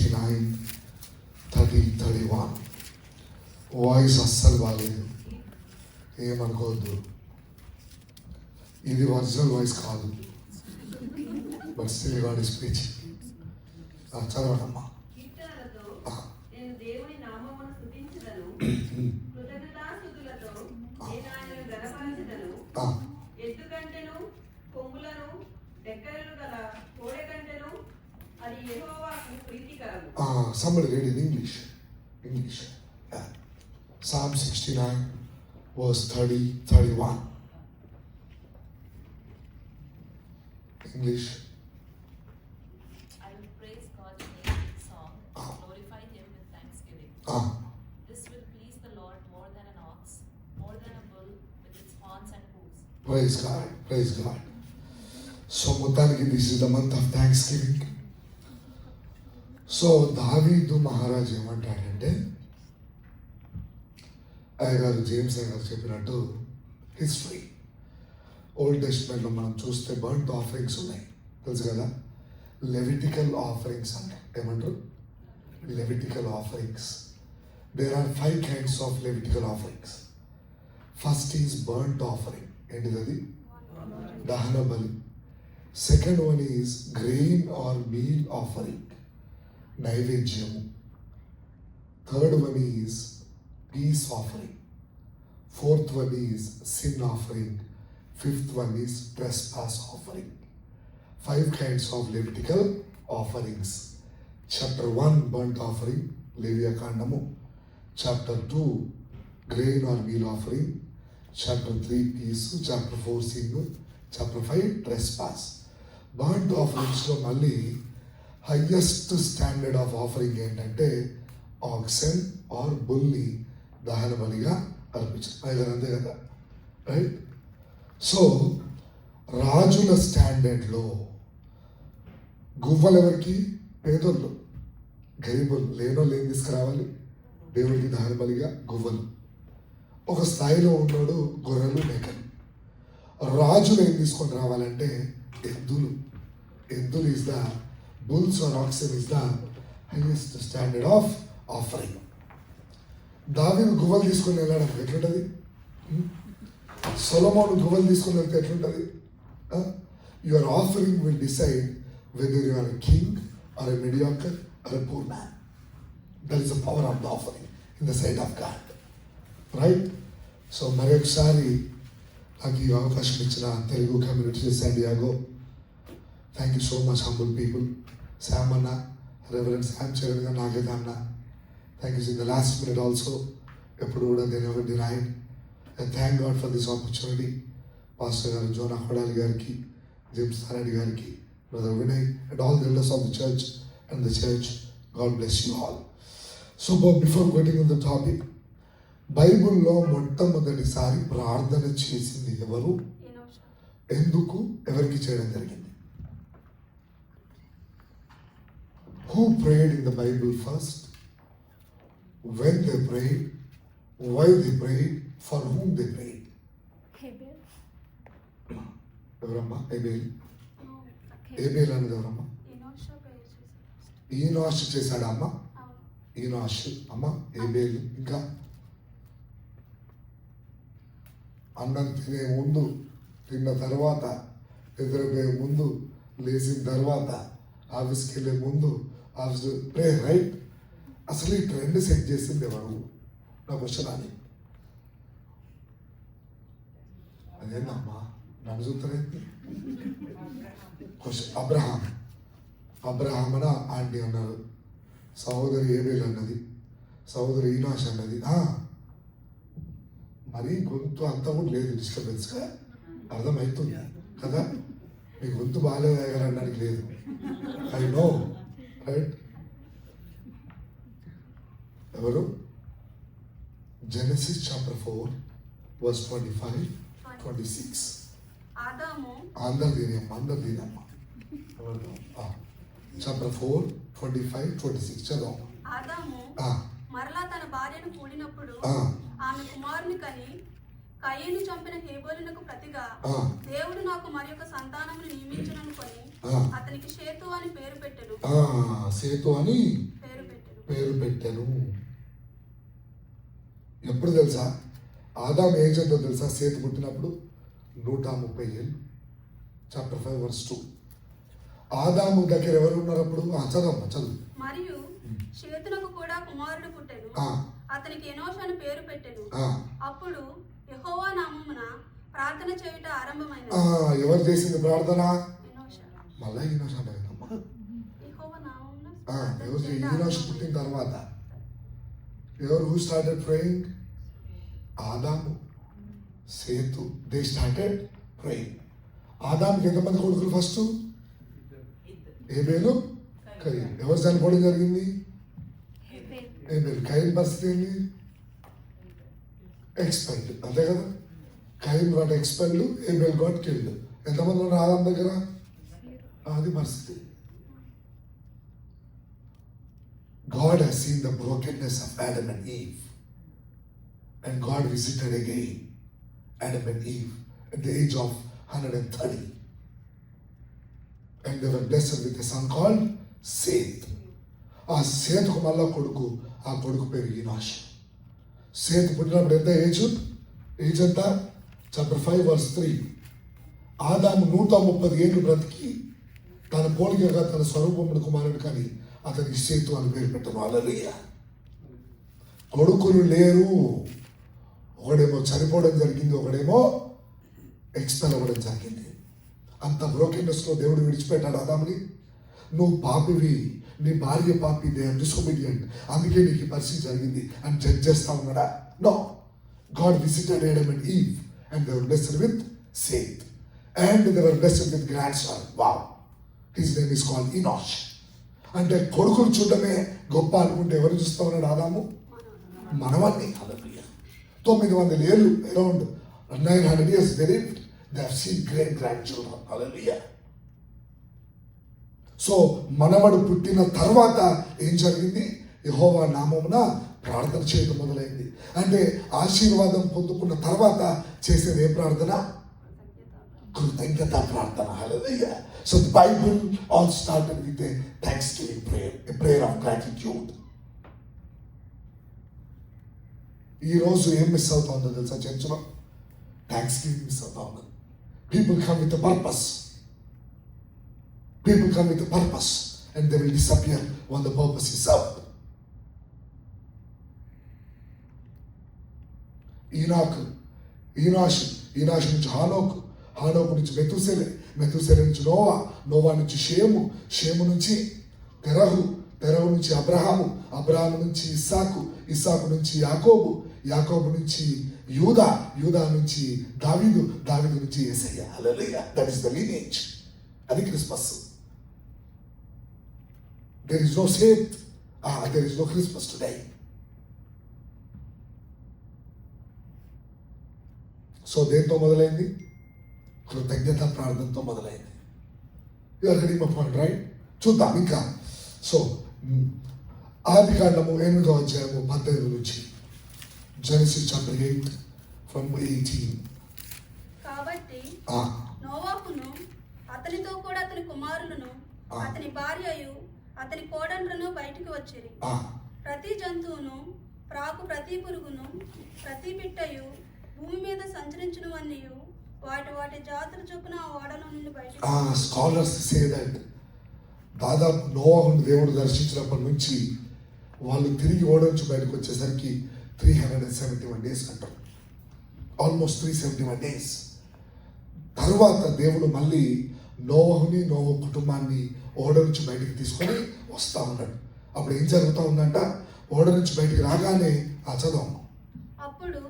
69, 30, 31. Voice అస్సలు బాగాలేదు, ఏమనుకోవద్దు. ఇది ఒరిజినల్ వాయిస్ కాదు, but still God is speeching. చదవడమ్మా. Somebody read in English. Yeah. Psalm 69, verse 30, 31. English. I will praise God's name with song, glorify Him with thanksgiving. This will please the Lord more than an ox, more than a bull with its horns and hooves. Praise God, praise God. So, మొత్తానికి this is the month of Thanksgiving. So దావీదు మహారాజు ఏమంటాడంటే, అయ్యగారు James అయ్యగారు చెప్పినట్టు history old టెస్ట్మెంట్లో మనం చూస్తే burnt offerings ఉన్నాయి, తెలుసు కదా. లెవిటికల్ ఆఫరింగ్స్ అంటారు. ఏమంటారు? Levitical offerings. There are 5 kinds of levitical offerings. First is burnt offering. ఏంటిది? అది దహన బలి. Second one is grain or meal offering, నైవేద్యము. Third one is peace offering. Fourth one is sin offering. Fifth one is trespass offering. 5 kinds of levitical offerings. Chapter 1 burnt offering, లేవియాకాండము. Chapter 2 grain or meal offering. Chapter 3 peace. Chapter 4 sin. Chapter 5 trespass. Burnt ఆఫరింగ్స్లో మళ్ళీ highest standard of offering ఏంటంటే oxen are బుల్ని దహన బలిగా అర్పించారు. అంతే కదా, right? So రాజుల స్టాండర్డ్లో గువ్వలు ఎవరికి? పేదోళ్ళు, గరీబులు, లేనోళ్ళు ఏం తీసుకురావాలి దేవుడికి దహన బలిగా? గువ్వలు. ఒక స్థాయిలో ఉన్నాడు గొర్రెలు, మేకలు. రాజులు ఏం తీసుకొని రావాలంటే ఎద్దులు. ఎద్దులు is the bulls or oxen is the highest standard of offering. దావీదు గువ్వలు తీసుకొని వెళ్ళడం ఎట్లుంటుంది? సొలొమోను గువ్వలు తీసుకొని వెళ్తే ఎట్లుంటుంది? Your offering will decide whether you are a king or a mediocre or a poor man. That is the power of the offering in the sight of God, right? So మరొకసారి నాకు ఈ అవకాశం ఇచ్చిన Telugu community San Diego, thank you so much humble people. Sam అన్న, reverend Sam Charan garu, నాగేత అన్న, thank you. In the last minute also ఎప్పుడు కూడా నేను ఎవరు denied. And thank God for this opportunity. Pastor గారు జోనా కొడాలి గారికి, జేమ్స్ సారెడ్డి గారికి, brother Vinay and all the elders of the church and the church, God bless you all. So before getting in the topic, బైబుల్లో మొట్టమొదటిసారి ప్రార్థన చేసింది ఎవరు? ఎందుకు? ఎవరికి చేయడం జరిగింది? Who prayed in the Bible first? When they prayed? Why they prayed? For whom they prayed? Abel. ఎవరమ్మా? ఏబేల్. ఏబేల్ అనేది ఎవరమ్మా? ఈనోష్ చేశాడా అమ్మ? ఈనోష్ అమ్మ, ఏబేల్. ఇంకా అన్నం తినే ముందు, తిన్న తర్వాత, నిద్రపోయే ముందు, లేచిన తర్వాత, ఆఫీస్కి వెళ్ళే ముందు, ఆఫీస్ ప్రే, రైట్? అసలు ఈ ట్రెండ్ సెట్ చేసింది ఎవరు? నా క్వశ్చన్ అది. అదేందమ్మా నన్ను చూస్తారేంటి? క్వశ్చన్. అబ్రహాం అని ఆంటీ అన్నారు, సహోదరి ఏబేల్ అన్నది, సహోదరి ఈనాష్ అన్నది. మరి గొంతు అంతా కూడా లేదు, డిస్టర్బెన్స్గా అర్థమవుతుంది కదా. మీ గొంతు బాగాలేదు గారు అన్నది లేదు, ఐ నో, రైట్? ఎవరు? Genesis chapter 4 verse 25, 26. అందరిదీనమ్మా. చాప్టర్ 4 25, 26 చదవమ్మా. ఆదాము మరలా తన భార్యను కూడినప్పుడు ఆమె కుమారుని కని కయీను చంపిన హేబోలునకు ప్రతిగా ఆ, దేవుడు నాకు మరి ఒక సంతానమును నియమించుననుకొని ఆ. అతనికి షేతు అని పేరు పెట్టెను. సేతు అని పేరు పెట్టాను. ఎప్పుడు తెలుసా ఆదాం ఏజ్ ఎంతో తెలుసా? సేతు పుట్టినప్పుడు 130 ఏళ్ళు. Chapter 5 verse 2. ఆదాము దగ్గర ఎవరు ఉన్నారు అప్పుడు? చదవమ్మా చదువు. మరియు షేతునకు కూడా కుమారుడు పుట్టెను. ఆ, అతనికి ఎనోషు అని పేరు పెట్టెను. ఆ. అప్పుడు యెహోవా నామమున ప్రార్థన చేయుట ఆరంభమైనది. ఎవరు చేసింది ప్రార్థన? ఎనోష. మళ్ళా ఈనోష్ అంటే కదమ్మా. యెహోవా నామమున ఎవరు ఈనోష్ పుట్టిన తర్వాత ఎవరు హూ స్టార్టెడ్ ప్రేయింగ్? ఆదాము, సేతు. They started praying. ఆదాముకి ఎంతమంది కొడుకులు? ఫస్ట్ ఏబేలు, కయీన్. ఎవరు చనిపోవడం జరిగింది? ఏబేలు. కయీన్ పరిస్థితి ఏంటి? ఎక్స్పెల్డ్. అంతే కదా? కయీన్ got expelled, Abel got killed. ఎంతమంది ఉన్నారు ఆదాం దగ్గర? అది పరిస్థితి. God has seen the brokenness of Adam and Eve, and God visited again Adam and Eve at the age of 130, and they were blessed with a son called Seth. ఆ సేతుకు మళ్ళా కొడుకు, ఆ కొడుకు పేరు ఈనోష్. సేతు పుట్టినప్పుడు ఎంత ఏజ్ ఎంత? Chapter 5 verse 3. ఆదాము 130 ఏళ్ళు బ్రతికి తన పోలికగా తన స్వరూపముడు కుమారుడు కానీ అతనికి సేతు అని పేరు పెట్టను. హల్లెలూయా. కొడుకులు లేరు. ఒకడేమో చనిపోవడం జరిగింది, ఒకడేమో ఎక్స్పెల్ అవ్వడం జరిగింది. అంత బ్రోకెన్నెస్లో దేవుడు విడిచిపెట్టాడు ఆదాముని. నువ్వు పాపివి, నీ భార్య పాపి, దే ఆర్ డిసోబీడియంట్, అందుకే నీకు ఈ పరిస్థితి జరిగింది అని జడ్జ్ చేస్తా ఉన్నాడా? No. God visited Adam and Eve and they were blessed with Seth and they were blessed with grandson. Wow. His name is called Enosh. అంటే కొడుకులు చూడటమే గొప్ప అనుకుంటే ఎవరు చూస్తా ఉన్నాడు ఆదాము? మనవాన్ని. హల్లెలూయా. 900 ఏళ్ళు around 900 years they lived. They have seen great grandchildren. Hallelujah. So మనవడు పుట్టిన తర్వాత ఏం జరిగింది? యెహోవా నామమున ప్రార్థన చేయడం మొదలైంది. అంటే ఆశీర్వాదం పొందుకున్న తర్వాత చేసేది ఏ ప్రార్థన? కృతజ్ఞత ప్రార్థన. హల్లెలూయా. So the Bible all started with a thanksgiving prayer, a prayer of gratitude. ఈ రోజు ఏం మిస్ అవుతా ఉందో తెలుసా చర్చలో? థ్యాంక్స్గివింగ్ మిస్ అవుతా ఉంది. People come with a purpose. People come with a purpose and they will disappear when the purpose is out. ఈనాష్ నుంచి హానోకు, హానోకు నుంచి మెతుసెలె, మెతుసెలె నుంచి నోవా, నోవా నుంచి షేము, షేము నుంచి తెరహు, తెరహు నుంచి అబ్రహాము, అబ్రహాము నుంచి ఇస్సాకు, ఇస్సాకు నుంచి యాకోబు, యాకోబు నుంచి యూదా, యూదా నుంచి దావీదు, దావీదు నుంచి యేసయ్య. హల్లెలూయా. That is the lineage. అది Christmas. There is no Seth, there is no Christmas today. So దేంతో మొదలైంది? కృతజ్ఞత ప్రార్థనతో మొదలైంది. You're getting my point, right? చూద్దాం ఇంకా. సో ఆది కాండము 8వ అధ్యాయము 18 నుంచి, జెనసిస్ చాప్టర్ 8 from 18. కాబట్టి నోవాహును అతనితో కూడా అతని కుమారులను అతని భార్యయు అతని కోడండ్రును బయటికి వచ్చిరి. ప్రతి జంతువును, ప్రాకు ప్రతి పురుగును, ప్రతి పిట్టయు, భూమి మీద సంచరించునవన్నీయు వాటి వాటి జాతుల చొప్పున ఆ ఓడలో నుండి బయటికి. స్కాలర్స్ సే దట్ దాదాపు నోవాహును దేవుడు దర్శించినప్పటి నుంచి వాళ్ళు తిరిగి ఓడ నుంచి బయటకు వచ్చేసరికి 371 days అంటారు. Almost 371 days. తర్వాత దేవుడు మళ్ళీ నోవాహుని, నోవా కుటుంబాన్ని ఓడ నుంచి బయటికి తీసుకొని వస్తూ ఉన్నాడు. అప్పుడు ఏం జరుగుతూ ఉందంట? ఓడ నుంచి బయటికి రాగానే చదవం. అప్పుడు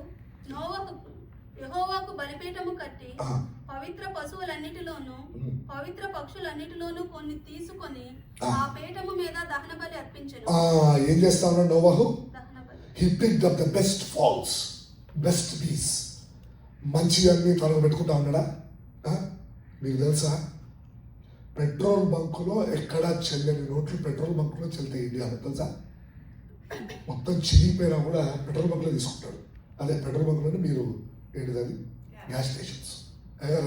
నోవాహు యెహోవాకు బలిపీఠము కట్టి పవిత్ర పశువులన్నిటిలోను పవిత్ర పక్షులన్నిటిలోను కొన్ని తీసుకొని ఆ పీఠము మీద దహన బలి అర్పించెను. ఏం చేస్తా ఉన్నాడు నోవాహు? దహన బలి. He picked up the best fowls, best bees. మంచి అన్ని తనకు పెట్టుకుంటా ఉన్నాడా? మీకు తెలుసా పెట్రోల్ బంకులో ఎక్కడా చెల్లని నోట్లు పెట్రోల్ బంకులో చెల్తాయి ఇండియాలో, తెలుసా? మొత్తం చిరిగిపోయినా కూడా పెట్రోల్ బంకులో తీసుకుంటాడు. అదే పెట్రోల్ బంకులోనే మీరు ఏంటిది అది? గ్యాస్ స్టేషన్స్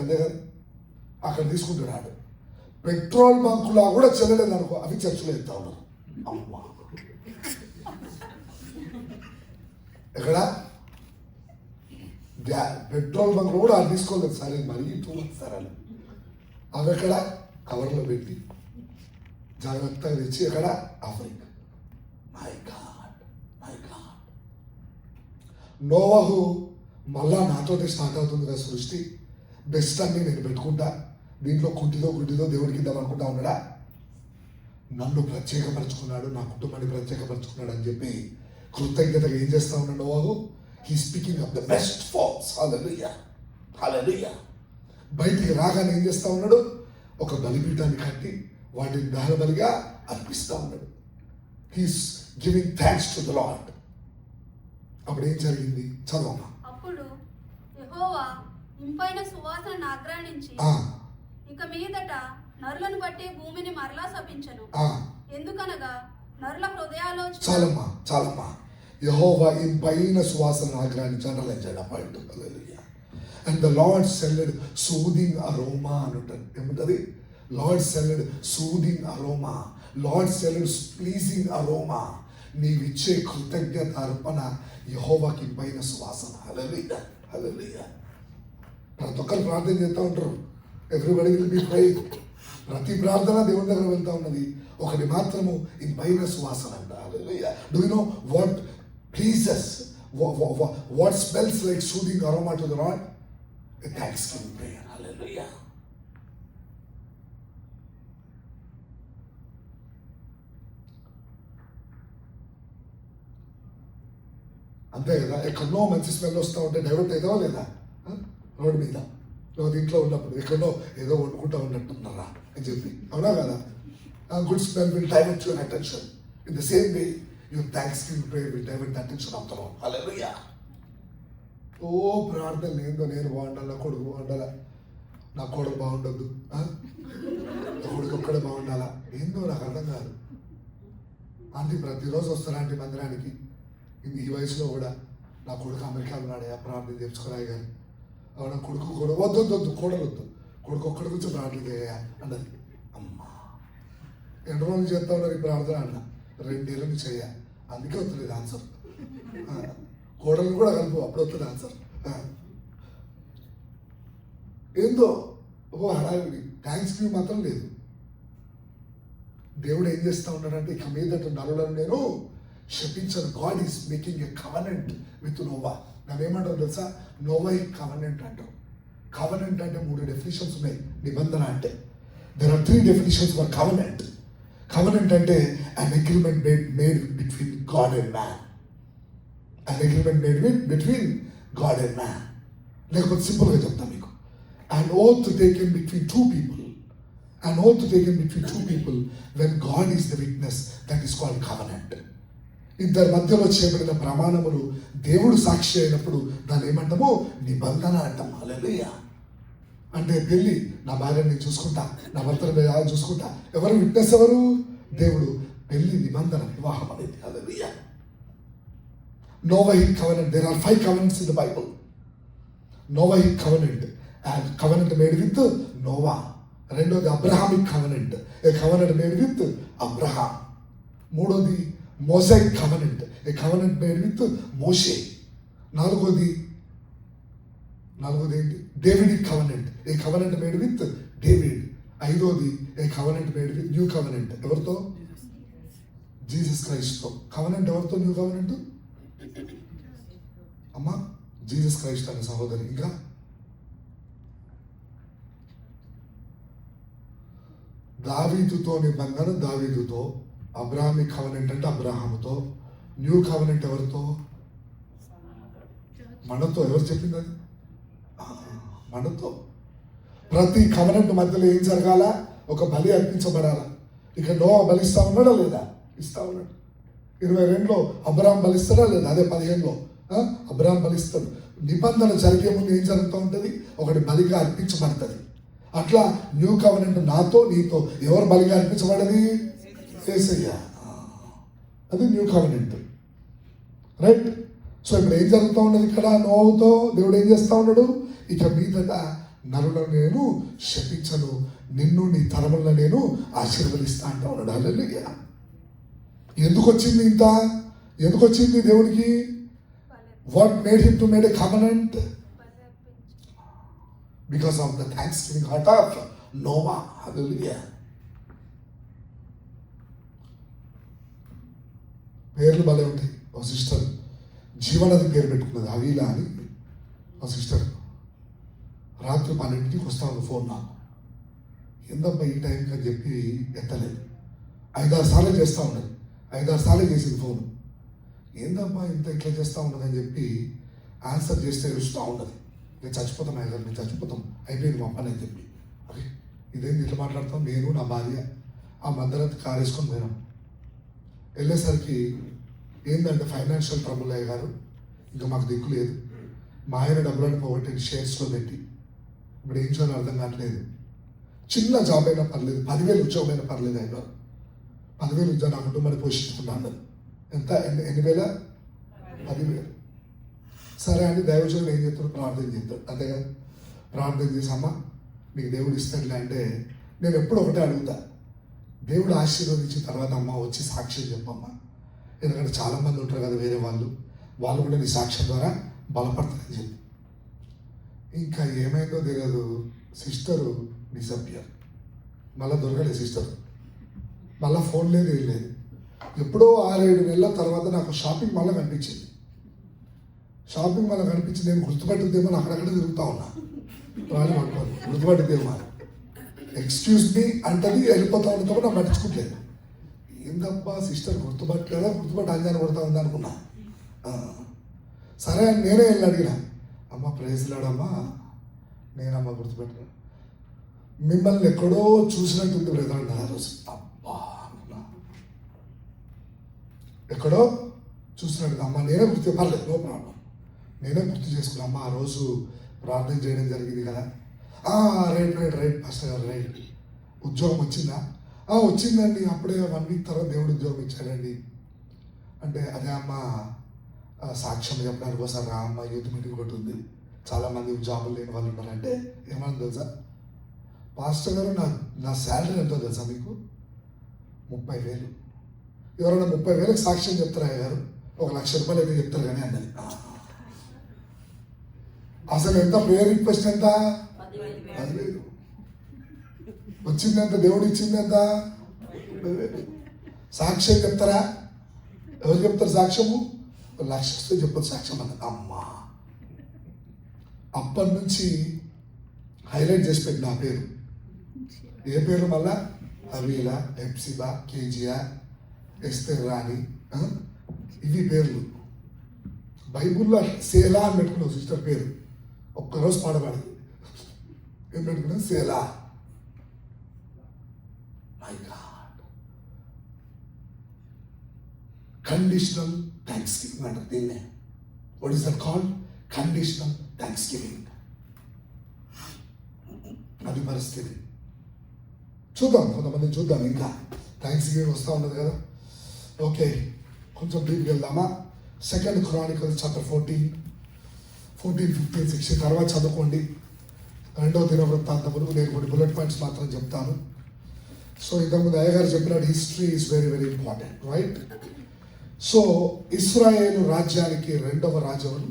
అంతే కదా, అక్కడ తీసుకుంటున్నాడు. పెట్రోల్ బంకులా కూడా చెల్లలేదు అనుకో, అవి చర్చలు ఎత్తా ఉన్నారు. అమ్మా ఎక్కడ పెట్రోల్ బంకులు కూడా అది తీసుకోలేదు. సరే మరీ టూ సరే అవి ఎక్కడ కవర్లో పెట్టి జాగ్రత్తగా తెచ్చి ఎక్కడ offering. My God, my God. నోవాహు మళ్ళా నాతోనే స్టార్ట్ అవుతుంది కదా సృష్టి, బెస్ట్ అన్ని నేను పెట్టుకుంటా, దీంట్లో గుడ్డిదో దేవుడికి ఇద్దాం అనుకుంటా ఉన్నాడా? నన్ను ప్రత్యేకపరచుకున్నాడు, నా కుటుంబాన్ని ప్రత్యేకపరచుకున్నాడు అని చెప్పి కృతజ్ఞతగా ఏం చేస్తా ఉన్నాడు నోవాహు? He speaking of the best falls. హల్లెలూయా, హల్లెలూయా. బయటికి రాగానే ఏం చేస్తా ఉన్నాడు? ఒక బలిపీఠాన్ని కట్టి వాటిని దహన బలిగా అర్పిస్తూ ఉన్నాడు. He's giving thanks to the lord. అప్పుడు ఏం జరిగింది చదవమా. అప్పుడు యెహోవా ఇంపైన సువాసనను ఆగ్రానించి ఇక మీదట నరులను బట్టి భూమిని మరలా శపించెను. ఎందుకనగా నరుల హృదయాలోచన. చాలమ్మా. యెహోవా ఇంపైన సువాసనను ఆగ్రానించి అండర్లైన్ పాయింట్. హల్లెలూయా. And the lord smelled soothing aroma అని ఉంటుంది. ఏముంటుంది? Lord smelled soothing aroma, lord smelled pleasing aroma. నీవిచ్చే కృతజ్ఞత అర్పణ యెహోవాకి ఇంపైన సువాసన. హల్లెలూయా, హల్లెలూయా. ప్రతి ఒక్కరు ప్రార్థన చేస్తూ ఉంటారు. Everybody will be praying. ప్రతి ప్రార్థన దేవుని దగ్గర వెళ్తా ఉన్నది. ఒకటి మాత్రము ఇంపైన సువాసన అంట. హల్లెలూయా. Do you know what pleases, what smells like soothing aroma to the lord? A thanksgiving prayer. Hallelujah. అంతే కదా, ఎక్కడో మంచి స్మెల్ వస్తూ ఉంటే డైవర్ట్ అవుతావా లేదా? రోడ్డు మీద ఇంట్లో ఉన్నప్పుడు ఎక్కడో ఏదో వండుకుంటా ఉన్నట్టున్నారా అని చెప్పి, అవునా కదా? Good smell will divert your attention. In the same way your thanksgiving prayer will divert the attention of the lord. హల్లెలూయా. ఓ ప్రార్థన ఏందో, నేను బాగుండాలి, నా కొడుకు బాగుండాలా, నా కోడలు బాగుండద్దు, నా కొడుకు ఒక్కడే బాగుండాలా, ఏందో నాకు అర్థం కాదు. ఆంటీ ప్రతిరోజు వస్తారా ఆంటీ మందిరానికి? ఈ వయసులో కూడా నా కొడుకు అమెరికాలో ఉన్నాడు, ప్రార్థన తెచ్చుకోరాయి కానీ అవునా, కొడుకు కూడా వద్దు కోడలొద్దు, కొడుకు ఒక్కడి గురించి ప్రార్థన చేయ అన్నది. అమ్మా ఎన్ని రోజులు చేస్తా ఉన్నారు ఈ ప్రార్థన అన్న? 2 ఏళ్ళ నుంచి చెయ్య, అందుకే వస్తుంది ఆన్సర్. కోడలు కూడా కలుపు, అప్పుడు వస్తుంది ఆన్సర్. ఏందో ఓ హడావిడి. థ్యాంక్స్ గివ్ మాత్రం లేదు. దేవుడు ఏం చేస్తూ ఉన్నాడంటే, ఇక మీదట నరులను నేను శపించను. God is making a covenant with Noah. ఏమంటారు తెలుసా? నోవాయిక్ కవనెంట్ అంటారు. కవనెంట్ అంటే 3 డెఫినిషన్స్ ఉన్నాయి. నిబంధన అంటే there are 3 definitions for covenant. Covenant అంటే an agreement made between God and man. An agreement made between God and man. లేకపోతే సింపుల్గా చెప్తాను మీకు, an oath taken between 2 people. An oath taken between 2 people when God is the witness, that is called covenant. ఇద్దరి మధ్యలో చేయబడిన ప్రమాణములు దేవుడు సాక్షి అయినప్పుడు దాన్ని ఏమంటామో నిబంధన అంటాం. హల్లెలూయా. అంటే పెళ్ళి, నా భార్యని నేను చూసుకుంటా, నా భర్తను నేను చూసుకుంటా. ఎవరు విట్నెస్? ఎవరు? దేవుడు. పెళ్ళి నిబంధన, వివాహం అనేది. హల్లెలూయా. Noahic covenant. There are 5 covenants in the Bible. Noahic covenant, and covenant made with Noah. రెండోది Abrahamic covenant, a covenant made with Abraham. మూడోది Mosaic covenant, a covenant made with మోషే. నాలుగోది ఏంటి? Davidic covenant, a covenant made with David. ఐదోది a covenant made with new covenant. ఎవరితో? Jesus క్రైస్ట్తో. Covenant ఎవరితో? New covenant అమ్మా జీసస్ క్రైస్ట్ అనే సహోదరి. ఇంకా దావీదుతో నిబంధన, దావీదుతో. అబ్రాహామిక్ కవనెంట్ అంటే అబ్రహాముతో. న్యూ కవనెంట్ ఎవరితో? మనతో. ఎవరు చెప్పింది అది? మనతో. ప్రతి కవనెంట్ మధ్యలో ఏం జరగాల? ఒక బలి అర్పించబడాల. ఇక నోవా బలిస్తా ఉన్నాడా లేదా? ఇస్తా ఉన్నాడు. 22లో అబ్రహాం బలిస్తాడా లేదా? అదే 15లో అబ్రహాం బలిస్తాడు. నిబంధన జరిగే ముందు ఏం జరుగుతూ ఉంటుంది? ఒకటి బలిగా అర్పించబడుతుంది. అట్లా న్యూ కవనెంట్ నాతో నీతో ఎవరు బలిగా అర్పించబడది? యేసయ్య. అది న్యూ కవనెంట్, రైట్? సో ఇప్పుడు ఏం జరుగుతూ ఉన్నది ఇక్కడ నోవాహుతో? దేవుడు ఏం చేస్తూ ఉన్నాడు? ఇక మీదట నరులను నేను శపించను, నిన్ను నీ తరములను నేను ఆశీర్వదిస్తా అంటూ ఉన్నాడు. హల్లెలూయా. ఎందుకు వచ్చింది ఇంత? ఎందుకు వచ్చింది దేవునికి? What made him to made a covenant? Because of the thanksgiving heart of Noah. హల్లెలూయా. పేర్లు భలే ఉంటాయి. ఒక సిస్టర్ జీవనది పేరు పెట్టుకున్నది, అవీలా అని. ఒక సిస్టర్ రాత్రి 12కి వస్తా ఉంది ఫోన్. నాకు ఏందబ్బా ఈ టైంకి అని చెప్పి ఎత్తలేదు. 5-6 సార్లు చేస్తూ ఉన్నది. 5-6 సార్లు చేసింది ఫోన్. ఏందబ్బా ఇంత ఇట్లా చేస్తూ ఉన్నదని చెప్పి ఆన్సర్ చేస్తే చూస్తూ ఉన్నది. నేను చచ్చిపోతాం అయ్యారు, మేము చచ్చిపోతాం, అయిపోయింది మా పని అని చెప్పి. అరే ఇదేంటి ఇట్లా మాట్లాడతాం? నేను నా భార్య ఆ మధ్యరాత్రి కారు వేసుకొని పోయినాం. వెళ్ళేసరికి ఏంటంటే ఫైనాన్షియల్ ట్రబుల్ అయ్యారు, ఇంకా మాకు దిక్కు లేదు. మా ఆయన డబ్బులను పోగొట్టి షేర్స్లో పెట్టి ఇప్పుడు ఏం చేయాలో అర్థం కావట్లేదు. చిన్న జాబ్ అయినా పర్లేదు, 10,000 ఉద్యోగం అయినా పర్లేదు. అయ్యారు 10,000 ఉద్యోగం నా కుటుంబాన్ని పోషించుకున్నాను. ఎంత? ఎన్ని వేల? 10,000. సరే అని దైవజనులు ఏం చెప్తారు? ప్రార్థన చేస్తాడు. అంతే కదా, ప్రార్థన చేసి అమ్మ నీకు దేవుడు ఇస్తాడులే అంటే నేను ఎప్పుడు ఒకటే అడుగుతా, దేవుడు ఆశీర్వదించిన తర్వాత అమ్మ వచ్చి సాక్ష్యం చెప్పమ్మా. ఎందుకంటే చాలామంది ఉంటారు కదా వేరే వాళ్ళు కూడా నీ సాక్ష్యం ద్వారా బలపడతారని చెప్పి. ఇంకా ఏమైందో తెలియదు, సిస్టరు డిసపియర్. మళ్ళీ దొరకలేదు సిస్టర్. మళ్ళీ ఫోన్ లేదు, ఏం లేదు. ఎప్పుడో 6-7 నెలల తర్వాత నాకు షాపింగ్ మళ్ళీ కనిపించింది. షాపింగ్ మళ్ళీ కనిపించింది. నేను గుర్తుపట్టిద్దేమో అక్కడక్కడ తిరుగుతూ ఉన్నా. రాని పట్టుకోవాలి, గుర్తుపట్టిద్దేమో. ఎక్స్క్యూజ్ మీ అంటది, వెళ్ళిపోతా ఉండేటప్పుడు నాకు పట్టించుకోవట్లేదు. ఏందబ్బా సిస్టర్ గుర్తుపట్టలేదా, గుర్తుపట్టి అంజాన్ని కొడతా ఉంది అనుకున్నా. సరే అని నేనే వెళ్ళి అడిగిన, అమ్మ ప్రైజ్లాడమ్మా, నేనమ్మ గుర్తుపెట్టను, మిమ్మల్ని ఎక్కడో చూసినట్టుంది బ్రదర్ అన్నారు. ఆ రోజు అబ్బా అనుకున్నా, ఎక్కడో చూసినట్టు. అమ్మ నేనే గుర్తు, పర్లేదు నో ప్రాబ్లం, నేనే గుర్తు చేసుకున్నా. అమ్మ ఆ రోజు ప్రార్థన చేయడం జరిగింది కదా. రైట్ పాస్టర్ గారు, రైట్. ఉద్యోగం వచ్చిందా? వచ్చిందండి, అప్పుడే 1 వీక్ తర్వాత దేవుడు ఉద్యోగం ఇచ్చాడండి అంటే. అదే అమ్మ సాక్ష్యం చెప్పడానికి ఒకసారి రా అమ్మ, యూత్ మీటింగ్ ఒకటి ఉంది, చాలామంది జాబులు లేని వాళ్ళు ఉన్నారంటే. ఏమన్నా తెలుసా పాస్టర్ గారు, నా శాలరీ ఎంతో తెలుసా మీకు? 30,000. ఎవరైనా 30,000కి సాక్ష్యం చెప్తారా గారు? 1,00,000 రూపాయలు అయితే చెప్తారు కానీ అన్నది. అసలు ఎంత ప్రేయర్ రిక్వెస్ట్ ఎంత? 10,000. వచ్చింది ఎంత? దేవుడు ఇచ్చింది ఎంత? 30,000. సాక్ష్యం చెప్తారా? ఎవరు చెప్తారు సాక్ష్యము? 1,00,000 చెప్పదు సాక్ష్యం అన్నది. అమ్మా అప్పటి నుంచి హైలైట్ చేసి పెట్టిన ఆ పేరు. ఏ పేరు మళ్ళా? అవీలా, ఎప్సిబా, కేజియా, ఎస్తేర్ రాణి, ఇవి పేర్లు. బైబుల్లో సేలా అని పెట్టుకున్నావు సిస్టర్ పేరు. ఒక్కరోజు పాడబడి ఏం పెట్టుకున్నావు? సేలా. My God, conditional thanksgiving అంటారు దీన్నే. What is that called? Conditional thanksgiving. అది పరిస్థితి. చూద్దాం, కొంతమంది చూద్దాం. ఇంకా థ్యాంక్స్ గివింగ్ వస్తూ ఉన్నది కదా. ఓకే, కొంచెం డీప్కి వెళ్దామా? 2 Chronicles chapter 14, 15, 16 తర్వాత చదువుకోండి. 2వ దినవృత్తాంతములు. నేను కొన్ని బుల్లెట్ పాయింట్స్ మాత్రం చెప్తాను. సో ఇంతకుముందు అయ్యగారు చెప్పినట్టు history is very very important, right? So ఇశ్రాయేలు రాజ్యానికి 2వ రాజు ఎవరు?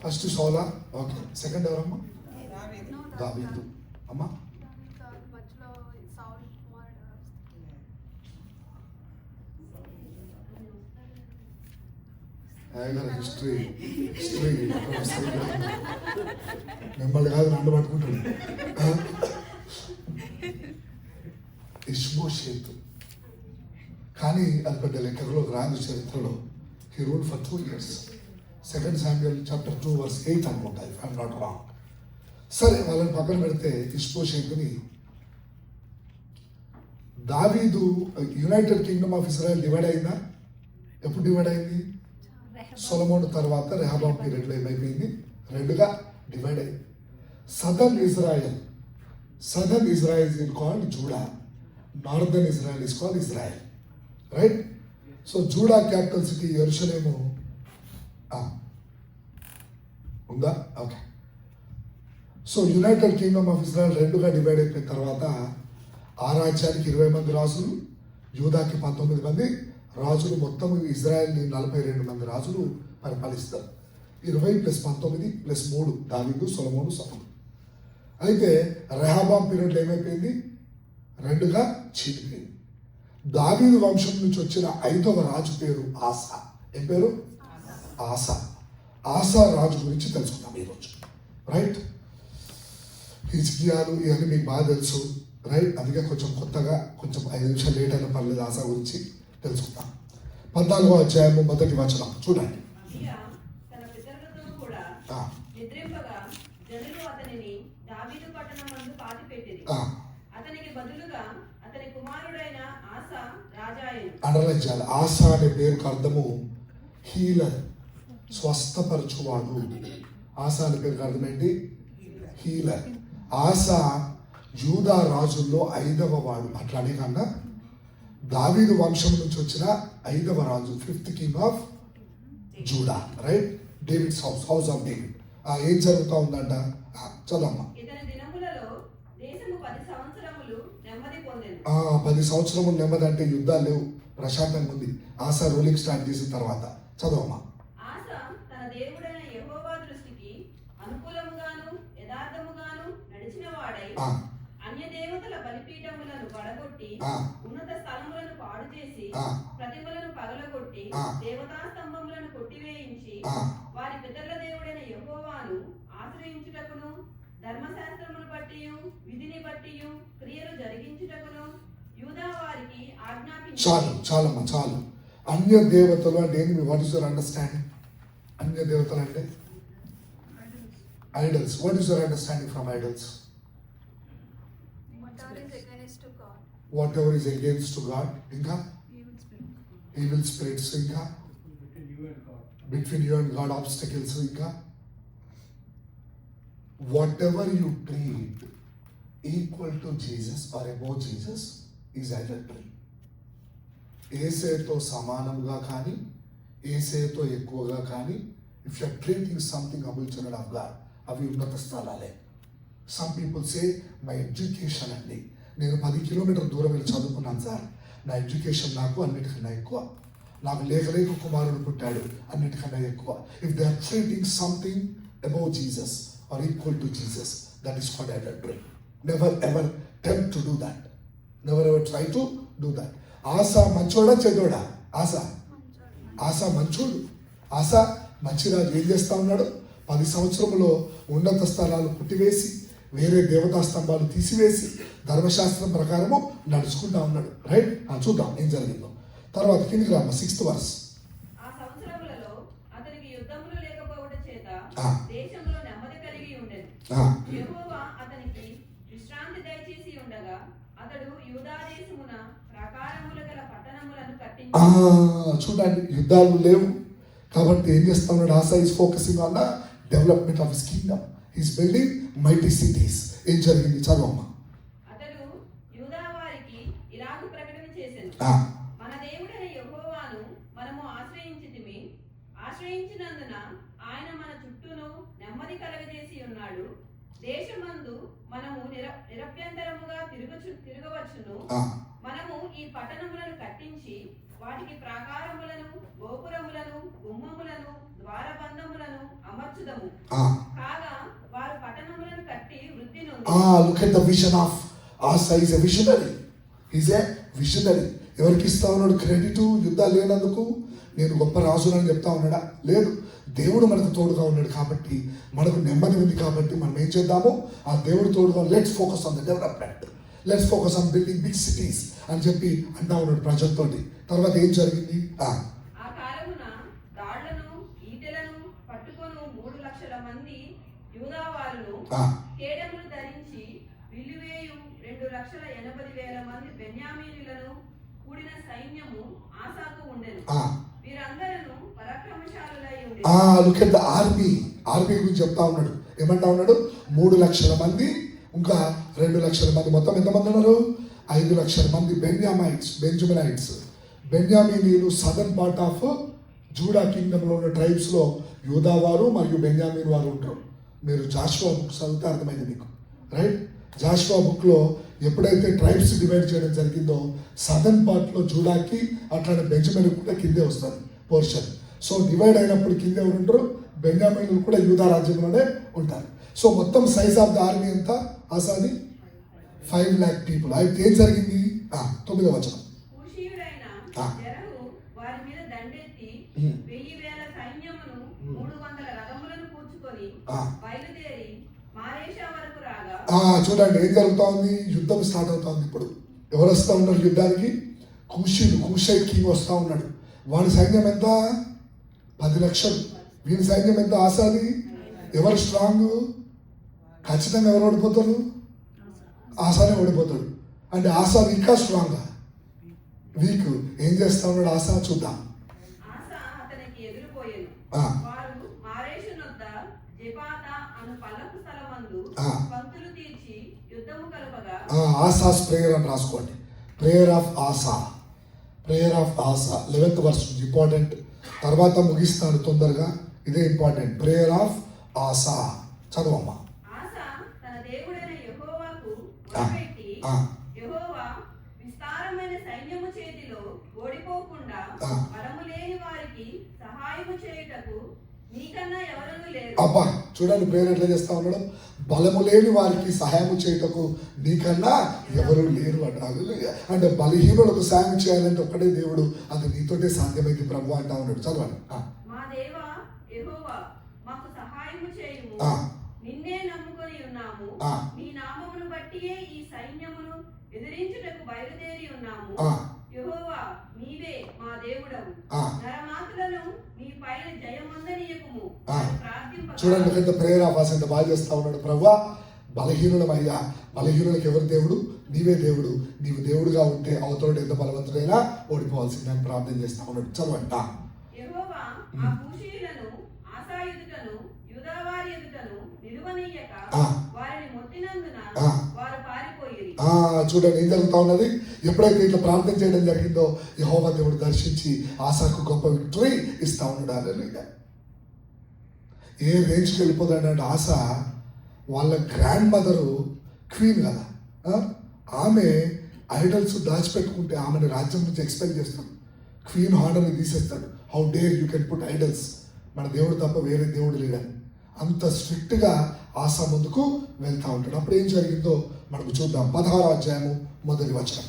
ఫస్ట్ సౌలా. ఓకే, సెకండ్ ఎవరమ్మా? దావీదు. అమ్మా హిస్టరీ మిమ్మల్ని కాదు నన్ను పట్టుకుంటాడు. ఇష్బోషేతు. కానీ అది పెద్ద లెక్కలో రాజు చరిత్రలో. He ruled for 2 years. 2 Samuel chapter 2 verse 8 అనుకుంటా, ఇఫ్ ఐఎమ్ నాట్ రాంగ్. సరే, వాళ్ళని పక్కన పెడితే ఇష్బోషేతుని దావీదు United Kingdom of Israel divide అయిందా? ఎప్పుడు డివైడ్ అయింది? సొలొమోను తర్వాత రెహబామ్ పీరియడ్లో ఏమైపోయింది? 2గా డివైడ్ అయింది. Southern Israel is called JUDA, northern Israel is called Israel. Right. So JUDA capital city యెరూషలేము ఉందా? Okay. So United Kingdom of Israel రెండుగా డివైడ్ అయిపోయిన తర్వాత ఆ రాజ్యానికి 20 మంది రాజులు, యూదాకి 19 మంది రాజులు, మొత్తం ఇజ్రాయెల్ని 42 మంది రాజులు పరిపాలిస్తారు. 20 + 19 + 3 దావీదు, సొలొమోను, సౌలు. అయితే రెహబాం పీరియడ్లో ఏమైపోయింది? 2గా చీలిపోయింది. దావీదు వంశం నుంచి వచ్చిన 5వ రాజు పేరు ఆసా. ఏం పేరు? ఆసా. ఆసా రాజు గురించి తెలుసుకుందాం ఈరోజు. రైట్. హిజ్కియాలు ఇవన్నీ మీకు బాగా తెలుసు. రైట్. అందుకే కొంచెం కొత్తగా, కొంచెం 5 నిమిషాలు లేట్ అయిన పర్లేదు, ఆశ గురించి తెలుసుకుందాం. 14వ అధ్యాయము 1వ వచనం చూడండి. తన పితరులతో కూడా నిద్రింపగా జనులు అతనిని దావీదు పట్టణమందు పాతిపెట్టిరి. అతనికి బదులుగా అతని కుమారుడైన ఆసా రాజాయను. అండర్లైన్ చేయాలి. ఆసా అనే పేరుకు అర్థము హీలర్, స్వస్థపరచువాడు. ఆసా అనే పేరుకు అర్థం ఏంటి? హీలర్. ఆసా యూదా రాజుల్లో 5వ వాడు. అట్లానే కన్నా దావీదు వంశం నుంచి వచ్చిన 5వ రాజు, 5th king of JUDA. Right. David's house of David. ఏం జరుగుతూ ఉందంట? చదమ్మా. ఇతని దినములలో దేశము 10 సంవత్సరములు నెమ్మది పొందెను. 10 సంవత్సరములు నెమ్మది అంటే యుద్ధాలు లేవు, ప్రశాంతంగా ఉంది. ఆసా రూలింగ్ స్టార్ట్ చేసిన తర్వాత. చదవమ్మా. ఆసా తన దేవుడైన యెహోవా దృష్టికి అనుకూలముగాను యథార్థముగాను నడిచిన వాడై అన్య దేవతల బలిపీఠములను పడగొట్టి ఉన్నత స్థలములను పాడు చేసి ప్రతిమలను పగలగొట్టి దేవతా స్తంభములను కొట్టివేయించి వారి పితరుల దేవుడైన యెహోవాను ఆశ్రయించుటకును ధర్మశాస్త్రమును బట్టి విధిని బట్టి క్రియలు జరిగించుటకును యూదా వారికి ఆజ్ఞాపించారు. చాలమ్మా, చాలు. అన్య దేవతలు అంటే ఏంటి? What is your understanding? అన్య దేవతలు అంటే idols. What is your understanding from idols? Whatever is against to God. ఇంకా ఈవిల్ స్పిరిట్స్. ఇంకా between you and God obstacles. ఇంకా whatever you treat equal to Jesus or above Jesus is idolatry. ఏసేతో సమానంగా కానీ, ఏసేతో ఎక్కువగా కానీ, if you are treating something above children of God, అవి ఉన్నత స్థలాలే. Some people say my education అండి, నేను 10 కిలోమీటర్ల దూరం వెళ్ళి చదువుకున్నాను సార్, నా ఎడ్యుకేషన్ నాకు అన్నిటికన్నా ఎక్కువ, నాకు లేక కుమారుడు పుట్టాడు అన్నిటికన్నా ఎక్కువ. If they are treating something above Jesus or equal to Jesus, that is called adultery. Never ever tempt to do that. Never ever try to do that. Asa మంచోడా చెడ్డోడా? ఆసా మంచోడు. ఆసా మంచిరాజు. ఏం చేస్తా ఉన్నాడు? 10 సంవత్సరంలో ఉన్నత స్థలాలు పుట్టివేసి, వేరే దేవతా స్తంభాలు తీసివేసి, ధర్మశాస్త్రం ప్రకారము నడుచుకుంటా ఉన్నాడు. రైట్. చూద్దాం ఏం జరిగిందో. తర్వాత కిందికి రామ్మ, 6th verse. ఆ సంవత్సరములలో అతనికి యుద్ధములు లేకపోవడం చేత దేశంలో నెమ్మది కలిగి ఉండెను. యెహోవా అతనికి విశ్రాంతి దయచేసి ఉండగా అతడు యూదా దేశమున ప్రాకారములు గల పట్టణములను కట్టించాడు. చూడండి, యుద్ధాలు లేవు కాబట్టి ఏం చేస్తా ఉన్నాడు? Asa is focusing on the development of his kingdom. Is building mighty cities. ఏం జరిగింది? చదవమ్మా. అతడు యూదా వారికి ఇలాగు ప్రకటన చేసెను. మన దేవుడైన యెహోవాను మనము ఆశ్రయించినందున ఆయన మన చుట్టూను నెమ్మది కలగజేసి ఉన్నాడు. దేశమందు మనము నిరభ్యంతరముగా తిరగవచ్చును. మనము ఈ పట్టణములను కట్టించి వాటికి ప్రాకారములను, గోపురములను, గుమ్మములను, ద్వారబంధములను అమర్చుదము. కాగా వారు పట్టణములను కట్టి వృద్ధి నొంది. Look at the vision of Asa. Is a visionary. He's a visionary. ఎవరికి ఇస్తా ఉన్నాడు క్రెడిట్? యుద్ధాలు లేనందుకు నేను గొప్ప రాజునని చెప్తా ఉన్నాడా? లేదు. దేవుడు మనకు తోడుగా ఉన్నాడు కాబట్టి, మనకు నెమ్మది ఉంది కాబట్టి మనం ఏం చేద్దాము? ఆ దేవుడు తోడుగా, let's focus on the development, let's focus on building big cities అని చెప్పి అంటా ఉన్నాడు ప్రజలతోటి. తర్వాత ఏం జరిగింది? ఆ కాలమున రాళ్లను, ఈటెలను పట్టుకొను 3 లక్షల మంది యూదా వారును, కేడములు ధరించి విల్లువేయు 2,80,000 మంది బెన్యామీనులను కూడిన సైన్యము ఆసాకు ఉండెను. వీరందరూ పరాక్రమశాలులై ఉండెను. Look at the army. Army గురించి చెప్తా ఉన్నాడు. ఏమంటా ఉన్నాడు? 3 లక్షల మంది, ఇంకా 2 లక్షల మంది, మొత్తం ఎంతమంది ఉన్నారు? 5 లక్షల మంది బెన్యామైట్స్, బెంజమినైట్స్. బెన్యామీనీలు సదర్న్ పార్ట్ ఆఫ్ జూడా కింగ్డమ్లో ఉన్న ట్రైబ్స్లో యూదా వారు మరియు బెన్యామీన్ వారు ఉంటారు. మీరు జాషువా బుక్ చదివితే అర్థమైంది మీకు, రైట్? జాషువా బుక్లో ఎప్పుడైతే ట్రైబ్స్ డివైడ్ చేయడం జరిగిందో సదర్న్ పార్ట్లో జూడాకి అట్లానే బెంజమిన్ కూడా కిందే వస్తుంది పోర్షన్. సో డివైడ్ అయినప్పుడు కిందే ఎవరు ఉంటారు? బెన్యామీన్లు కూడా యూదా రాజ్యంలోనే ఉంటారు. సో మొత్తం సైజ్ ఆఫ్ ద ఆర్మీ ఎంత ఆసాది? 5 lakh people. అయితే ఏం జరిగింది? 9వ వచనం. కూషీయుడైన ఆ. జెరహు వారి మీద దండెత్తి 1000 సైన్యమును 300 రథములను కూర్చుకొని ఆ. బయలుదేరి మారేషా వరకు రాగా చూడండి ఏం జరుగుతా ఉంది? యుద్ధం స్టార్ట్ అవుతా ఉంది. ఇప్పుడు ఎవరు వస్తూ ఉన్నారు యుద్ధానికి? కూషై కింగ్ వస్తూ ఉన్నాడు. వాడి సైన్యం ఎంత? 10 లక్షలు. వీని సైన్యం ఎంత ఆసాది? ఎవరు స్ట్రాంగ్? ఖచ్చితంగా ఎవరు ఓడిపోతారు? ఆసానే ఓడిపోతాడు. అంటే ఆసా ఇంకా స్ట్రాంగ్, వీక్. ఏం చేస్తా ఉన్నాడు ఆసా? చూద్దాం. ఆస అతనికి ఎదురుపోయెను. ఆ. వారు మారేషునొద్ద జెపాతా అను పల్లపు స్థలమందు ఆ. పంక్తులు తీర్చి యుద్ధము కలుపగా ఆసాస్ ప్రేయర్ అని రాసుకోండి. Prayer of Asa, prayer of Asa 11th verse important. తర్వాత ముగిస్తాను తొందరగా, ఇదే ఇంపార్టెంట్. ప్రేయర్ ఆఫ్ ఆసా చదవమ్మా. ఆస తన దేవుడైన యెహోవాకు మొరపెట్టి ఆ. యెహోవా విస్తారమైన సైన్యము చేతిలో ఓడిపోకుండా ఆ. బలము లేని వారికి సహాయము చేయుటకు నీకన్నా ఎవరూ లేరు. అబ్బా చూడండి ప్రేయర్ ఎట్లా చేస్తా ఉన్నాడు? బలము లేని వారికి సహాయం చేయటకు నీకన్నా ఎవరు లేరు అంటారు. అంటే బలహీనులకు సాయం చేయాలంటే ఒక్కడే దేవుడు, అది నీతోటే సాధ్యమైంది ప్రభు అంటా ఉన్నాడు. చదవండి. మా దేవా యెహోవా మాకు సహాయము చేయుము. ఆ. నిన్నే నమ్ముకొని ఉన్నాము. ఆ. నీ నామమును బట్టియే ఈ సైన్యమును ఎదిరించుటకు బయలుదేరి ఉన్నాము. ఆ. యెహోవా నీవే మా దేవుడవు. ఆ. నరమాతులను నీ పైన జయమందనీయకుము ఆ. అని ప్రార్థింపగా చూడండి ఎంత ప్రేయర్ ఆఫ్ ఆస ఎంత బాగా చేస్తా ఉన్నాడు. ప్రభువా బలహీనులమయ్యా, బలహీనులకు ఎవరు దేవుడు? నీవే దేవుడు. నీవు దేవుడుగా ఉంటే అవతోడు ఎంత బలవంతుడైనా ఓడిపోవాల్సిందని ప్రార్థన చేస్తా ఉన్నాడు. చదవండి. యెహోవా ఆ కూషీయులను ఆసా ఎదుటను యూదావారి ఎదుటను నిలువనీయక ఆ. వారిని మొత్తినందున ఆ. వారు పారిపోయిరి. చూడండి ఏం జరుగుతా ఉన్నది? ఎప్పుడైతే ఇట్లా ప్రార్థన చేయడం జరిగిందో యెహోవా దేవుడు దర్శించి ఆసాకు గొప్ప విక్టరీ ఇస్తా ఉన్నాడు. హల్లెలూయా. ఏ రేంజ్కి వెళ్ళిపోతాడంటే ఆశ వాళ్ళ గ్రాండ్ మదరు క్వీన్ కదా, ఆమె ఐడల్స్ దాచిపెట్టుకుంటే ఆమెను రాజ్యం నుంచి ఎక్స్పెక్ట్ చేస్తాడు. క్వీన్ హార్డర్ని తీసేస్తాడు. How dare you can put idols, మన దేవుడు తప్ప వేరే దేవుడు లేడని అంత స్ట్రిక్ట్గా ఆశ ముందుకు వెళ్తూ ఉంటాడు. అప్పుడు ఏం జరిగిందో మనకు చూద్దాం. 16వ అధ్యాయము 1వ వచనం.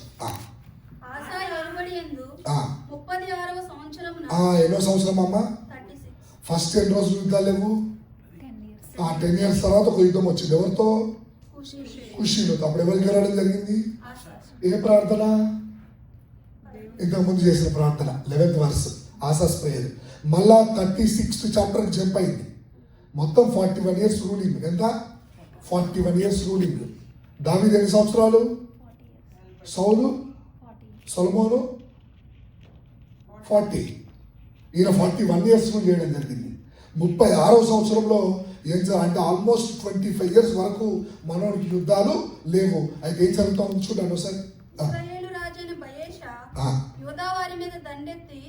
ఆసా ఏలుబడి యందు ఆ. 36వ సంవత్సరమున ఎన్నో సంవత్సరం అమ్మా? 36. ఫస్ట్ ఎన్ని రోజులు యుద్ధాలు లేవు? 10 years తర్వాత ఒక యుద్ధం వచ్చింది. ఎవరితో? కుషీలతో. అప్పుడు ఎవరికి వెళ్ళడం జరిగింది? ఆసా. ఏ ప్రార్థన? ఇంతకుముందు చేసిన ప్రార్థన 11th వర్స్ ఆసాస్ ప్రేయర్. మళ్ళా 36th చాప్టర్కి జంప్ అయింది. మొత్తం 41 years రూలింగ్. ఎంత? 41 years రూలింగ్. దావీదు ఎన్ని సంవత్సరాలు? సౌలు, సొలొమోను 40. ఈయన 41 years రూల్ చేయడం జరిగింది. 36వ సంవత్సరంలో ఏం అంటే ఆల్మోస్ట్ 25 years వరకు మనోనికి యుద్ధాలు లేవు. అయితే ఏం జరుగుతా ఉంది చూడండి ఒకసారి. ఇశ్రాయేలు రాజైన బయేషా యూదా వారి మీద దండెత్తి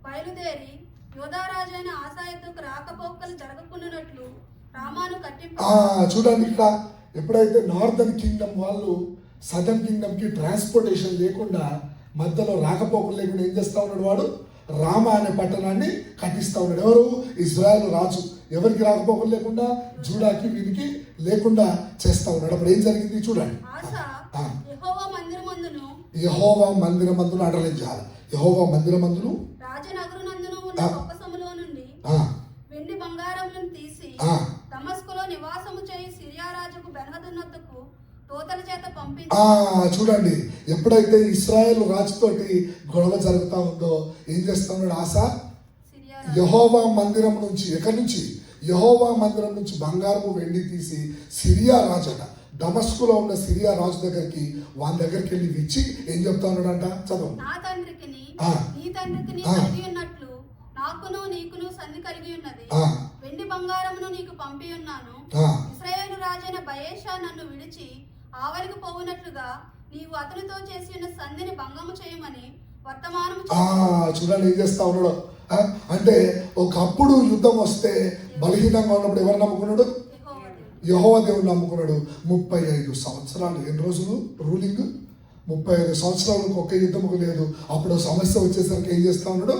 బయలుదేరి యూదా రాజైన ఆసా ఎద్దుకు రాకపోకలు జరగకుండానట్లు రామాను కట్టింపు. చూడండి ఇక్కడ ఎప్పుడైతే నార్దర్న్ కింగ్డమ్ వాళ్ళు సదర్న్ కింగ్డమ్కి ట్రాన్స్పోర్టేషన్ లేకుండా మధ్యలో రాకపోకలు లేకుండా ఏం చేస్తా ఉన్నాడు? వాడు రామ అనే పట్టణాన్ని కట్టిస్తా ఉన్నాడు. ఎవరు? ఇజ్రాయెల్ రాజు. ఎవరికి రాకపోకలు లేకుండా? జూడాకి వీరికి లేకుండా చేస్తా ఉన్నాడు. అప్పుడు ఏం జరిగింది చూడండి. ఆసా యెహోవా మందిరమందును యెహోవా మందిరమందును అడలించాలి. యెహోవా మందిరమందును రాజనగరునందును ఉన్న గొప్పసములో నుండి వెండి బంగారములను తీసి దమస్కులో నివాసము చేయి సిరియా రాజుకు బెన్హదదునొద్దకు దూతల చేత పంపించి. చూడండి ఎప్పుడైతే ఇశ్రాయేల్ రాజుతోటి గొడవ జరుగుతా ఉందో ఏం చేస్తా ఉన్నాడు ఆస? యెహోవా మందిరం నుంచి, ఎక్కడి నుంచి? యెహోవా మందిరం నుంచి బంగారము వెండి తీసి సిరియా రాజట దమస్కులో ఉన్న సిరియా రాజు దగ్గరికి వాళ్ళ దగ్గరికి వెళ్ళి ఇచ్చి ఏం చెప్తా ఉన్నాడంట? చదువు. నా తండ్రికి నీ తండ్రికి కలిగి ఉన్నట్లు నాకును నీకును సంధి కలిగి ఉన్నది. వెండి బంగారమును నీకు పంపి ఉన్నాను. ఇశ్రాయేలు రాజైన బయేషా నన్ను విడిచి ఆవలికి పోవునట్లుగా నీవు అతనితో చేసి ఉన్న సంధిని భంగము చేయమని వర్తమానము చూడండి ఏం చేస్తా ఉన్నాడు. అంటే ఒకప్పుడు యుద్ధం వస్తే బలహీనంగా ఉన్నప్పుడు ఎవరు నమ్ముకున్నాడు? యెహోవా దేవుడు నమ్ముకున్నాడు. 35 సంవత్సరాలు, ఎన్ని రోజులు రూలింగ్? 35 సంవత్సరాలకు ఒక్క యుద్ధముకు లేదు. అప్పుడు సమస్య వచ్చేసరికి ఏం చేస్తా ఉన్నాడు?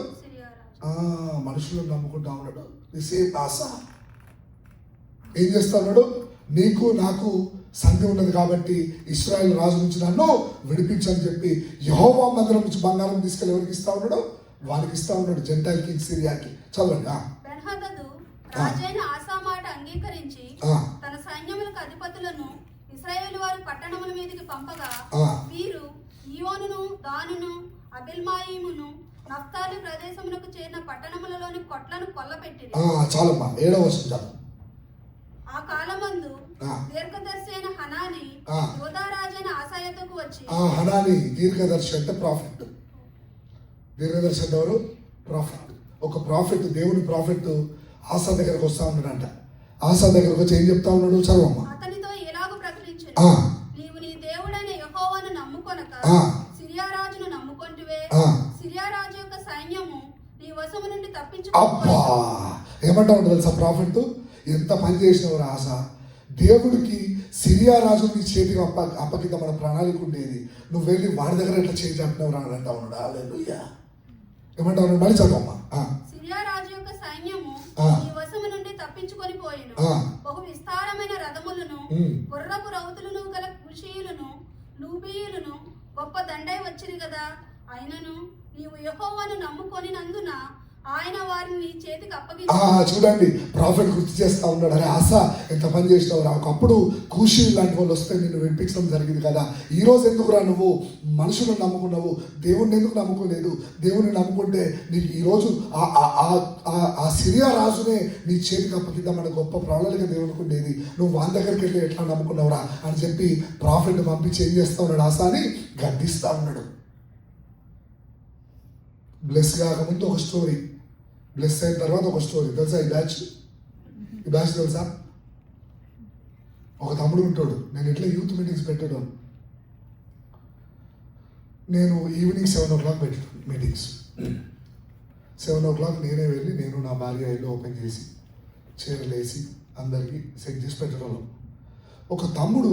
మనుషులను నమ్ముకుంటా ఉన్నాడు. సేమ్ ఆశ ఏం చేస్తా ఉన్నాడు? నీకు నాకు సంధి ఉన్నది కాబట్టి ఇశ్రాయేల్ రాజు నుంచి నన్ను విడిపించని చెప్పి యెహోవా మందిరం నుంచి బంగారం తీసుకెళ్ళి ఎవరికి ఇస్తా ఉన్నాడు? వారికి ఇస్తా ఉన్నాడు, జెంటైల్ కింగ్ సిరియాకి. చదవండి. బెన్హదదు రాజైన ఆసా మాట అంగీకరించి తన సైన్యములకు అధిపతులను ఇశ్రాయేలు వారి పట్టణముల మీదకి పంపగా వీరు ఈయోనును దానును అబెల్మాయిమును నఫ్తాలి ప్రదేశములకు చేరిన పట్టణములలోని కొట్లను కొల్లపెట్టిరి. చాలమ్మా, 7వ వచనం చాలు. ఆ కాలమందు దీర్ఘదర్శి అయిన హనాని యోధా రాజైన ఆసాయతకు వచ్చి, హనాని దీర్ఘదర్శి అంటే ప్రాఫిట్. దీర్ఘదర్శి అంటే ఎవరు? ప్రాఫిట్. ఒక ప్రాఫిట్, దేవుని ప్రాఫిట్ ఆసా దగ్గరకు వస్తా ఉన్నాడంట. ఆసా దగ్గరకు వచ్చి ఏం చెప్తా ఉన్నాడు? చదవమ్మా. అతనితో ఇలాగ ప్రకటించెను, నీవు నీ దేవుడైన యెహోవాను నమ్ముకొనక సిరియా రాజును నమ్ముకొంటివే. సిరియా రాజు యొక్క సైన్యము నీ వశము నుండి అబ్బా ఏమంటా ఉంటుంది తెలుసా? ప్రాఫిట్ ఎంత పని చేసినవారు ఆశ. దేవుడికి సిరియా రాజు నీ చేతికి అప్పకిత మన ప్రణాళిక ఉండేది. నువ్వు వెళ్ళి వాడి దగ్గర ఎట్లా చేంజ్ అంటున్నావు అని అంటా ఉన్నాడు. హల్లెలూయా. ఏమంటావు? మళ్ళీ చదవమ్మా. సిరియా రాజు యొక్క సైన్యము ఈ వశము నుండి తప్పించుకొని పోయిను. బహు విస్తారమైన రథములను గుర్రపు రౌతులను గల కుషీయులను లూబీయులను గొప్ప దండై వచ్చిరి కదా. అయినను నీవు యెహోవాను నమ్ముకొనినందున ఆయన వారిని చేతికి అప్పగించాడు. చూడండి, ప్రాఫిట్ గుర్తు చేస్తా ఉన్నాడు. అరే ఆశ ఎంత పని చేసినావు రా, ఒకప్పుడు కూషి లాంటి వాళ్ళు వస్తే నిన్ను వినిపించడం జరిగింది కదా. ఈ రోజు ఎందుకురా నువ్వు మనుషులను నమ్ముకున్నావు, దేవుణ్ణి ఎందుకు నమ్ముకోలేదు? దేవుణ్ణి నమ్ముకుంటే నీకు ఈరోజు ఆ సిరియా రాజునే నీ చేతికి అప్పగిద్దామన్న గొప్ప ప్రణాళిక దేవునికి ఉండేది. నువ్వు వాళ్ళ దగ్గరికి వెళ్ళి ఎట్లా నమ్ముకున్నావురా అని చెప్పి ప్రాఫిట్ పంపించి ఏం చేస్తా ఉన్నాడు? ఆశ అని గద్దిస్తా ఉన్నాడు. బ్లెస్ కాకముందు ఒక స్టోరీ, బ్లెస్ అయిన తర్వాత ఒక స్టోరీ. తెలుసా ఈ బ్యాచ్ తెలుసా? ఒక తమ్ముడు ఉంటాడు. నేను ఎట్లా యూత్ మీటింగ్స్ పెట్టడం, నేను ఈవినింగ్ 7 o'clock పెట్టాను మీటింగ్స్. 7 o'clock నేనే వెళ్ళి, నేను నా భార్య ఇల్లు ఓపెన్ చేసి చీరలు వేసి అందరికీ సెట్ చేసి పెట్టడం. ఒక తమ్ముడు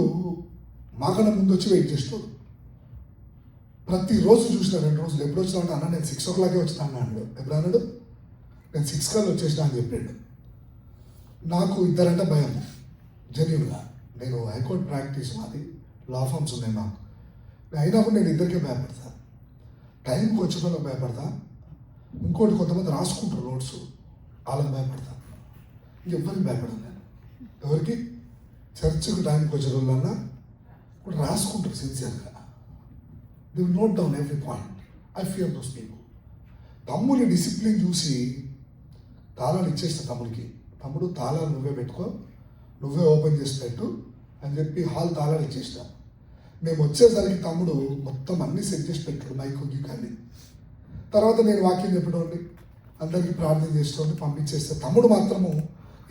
మాకన్నా ముందు వచ్చి వెయిట్ చేస్తాడు. ప్రతిరోజు చూసిన 2 రోజులు ఎప్పుడు వచ్చినా అంటే, అన్న నేను 6 o'clock వచ్చినా అన్నాడు. ఎప్పుడు అన్నాడు? నేను 6 కల్లా వచ్చేసిన అని చెప్పాడు. నాకు ఇద్దరంటే భయం జెన్యున్గా. నేను హైకోర్టు ప్రాక్టీస్, మాది లా ఫామ్స్ ఉన్నాయి నాకు. అయినా కూడా నేను ఇద్దరికే భయపడతా. టైంకి వచ్చిన వాళ్ళకి భయపడతా. ఇంకోటి కొంతమంది రాసుకుంటారు నోట్స్, వాళ్ళకి భయపడతా. ఇంకెవ్వరికి భయపడను నేను. ఎవరికి? చర్చికి టైంకి వచ్చిన వాళ్ళన్నా కూడా రాసుకుంటారు సిన్సియర్గా. They will note down every point. I fear those people. తమ్ముని డిసిప్లిన్ చూసి తాళాలు ఇచ్చేస్తా తమ్ముడికి. తమ్ముడు తాళాలు నువ్వే పెట్టుకో, నువ్వే ఓపెన్ చేసి పెట్టు అని చెప్పి హాల్ తాళాలు ఇచ్చేస్తా. మేము వచ్చేసరికి తమ్ముడు మొత్తం అన్నీ సెట్ చేసి పెట్టాడు, మైకు కానీ. తర్వాత నేను వాక్యం చెప్పడండి, అందరికీ ప్రార్థన చేస్తుంటే పంపించేస్తా. తమ్ముడు మాత్రము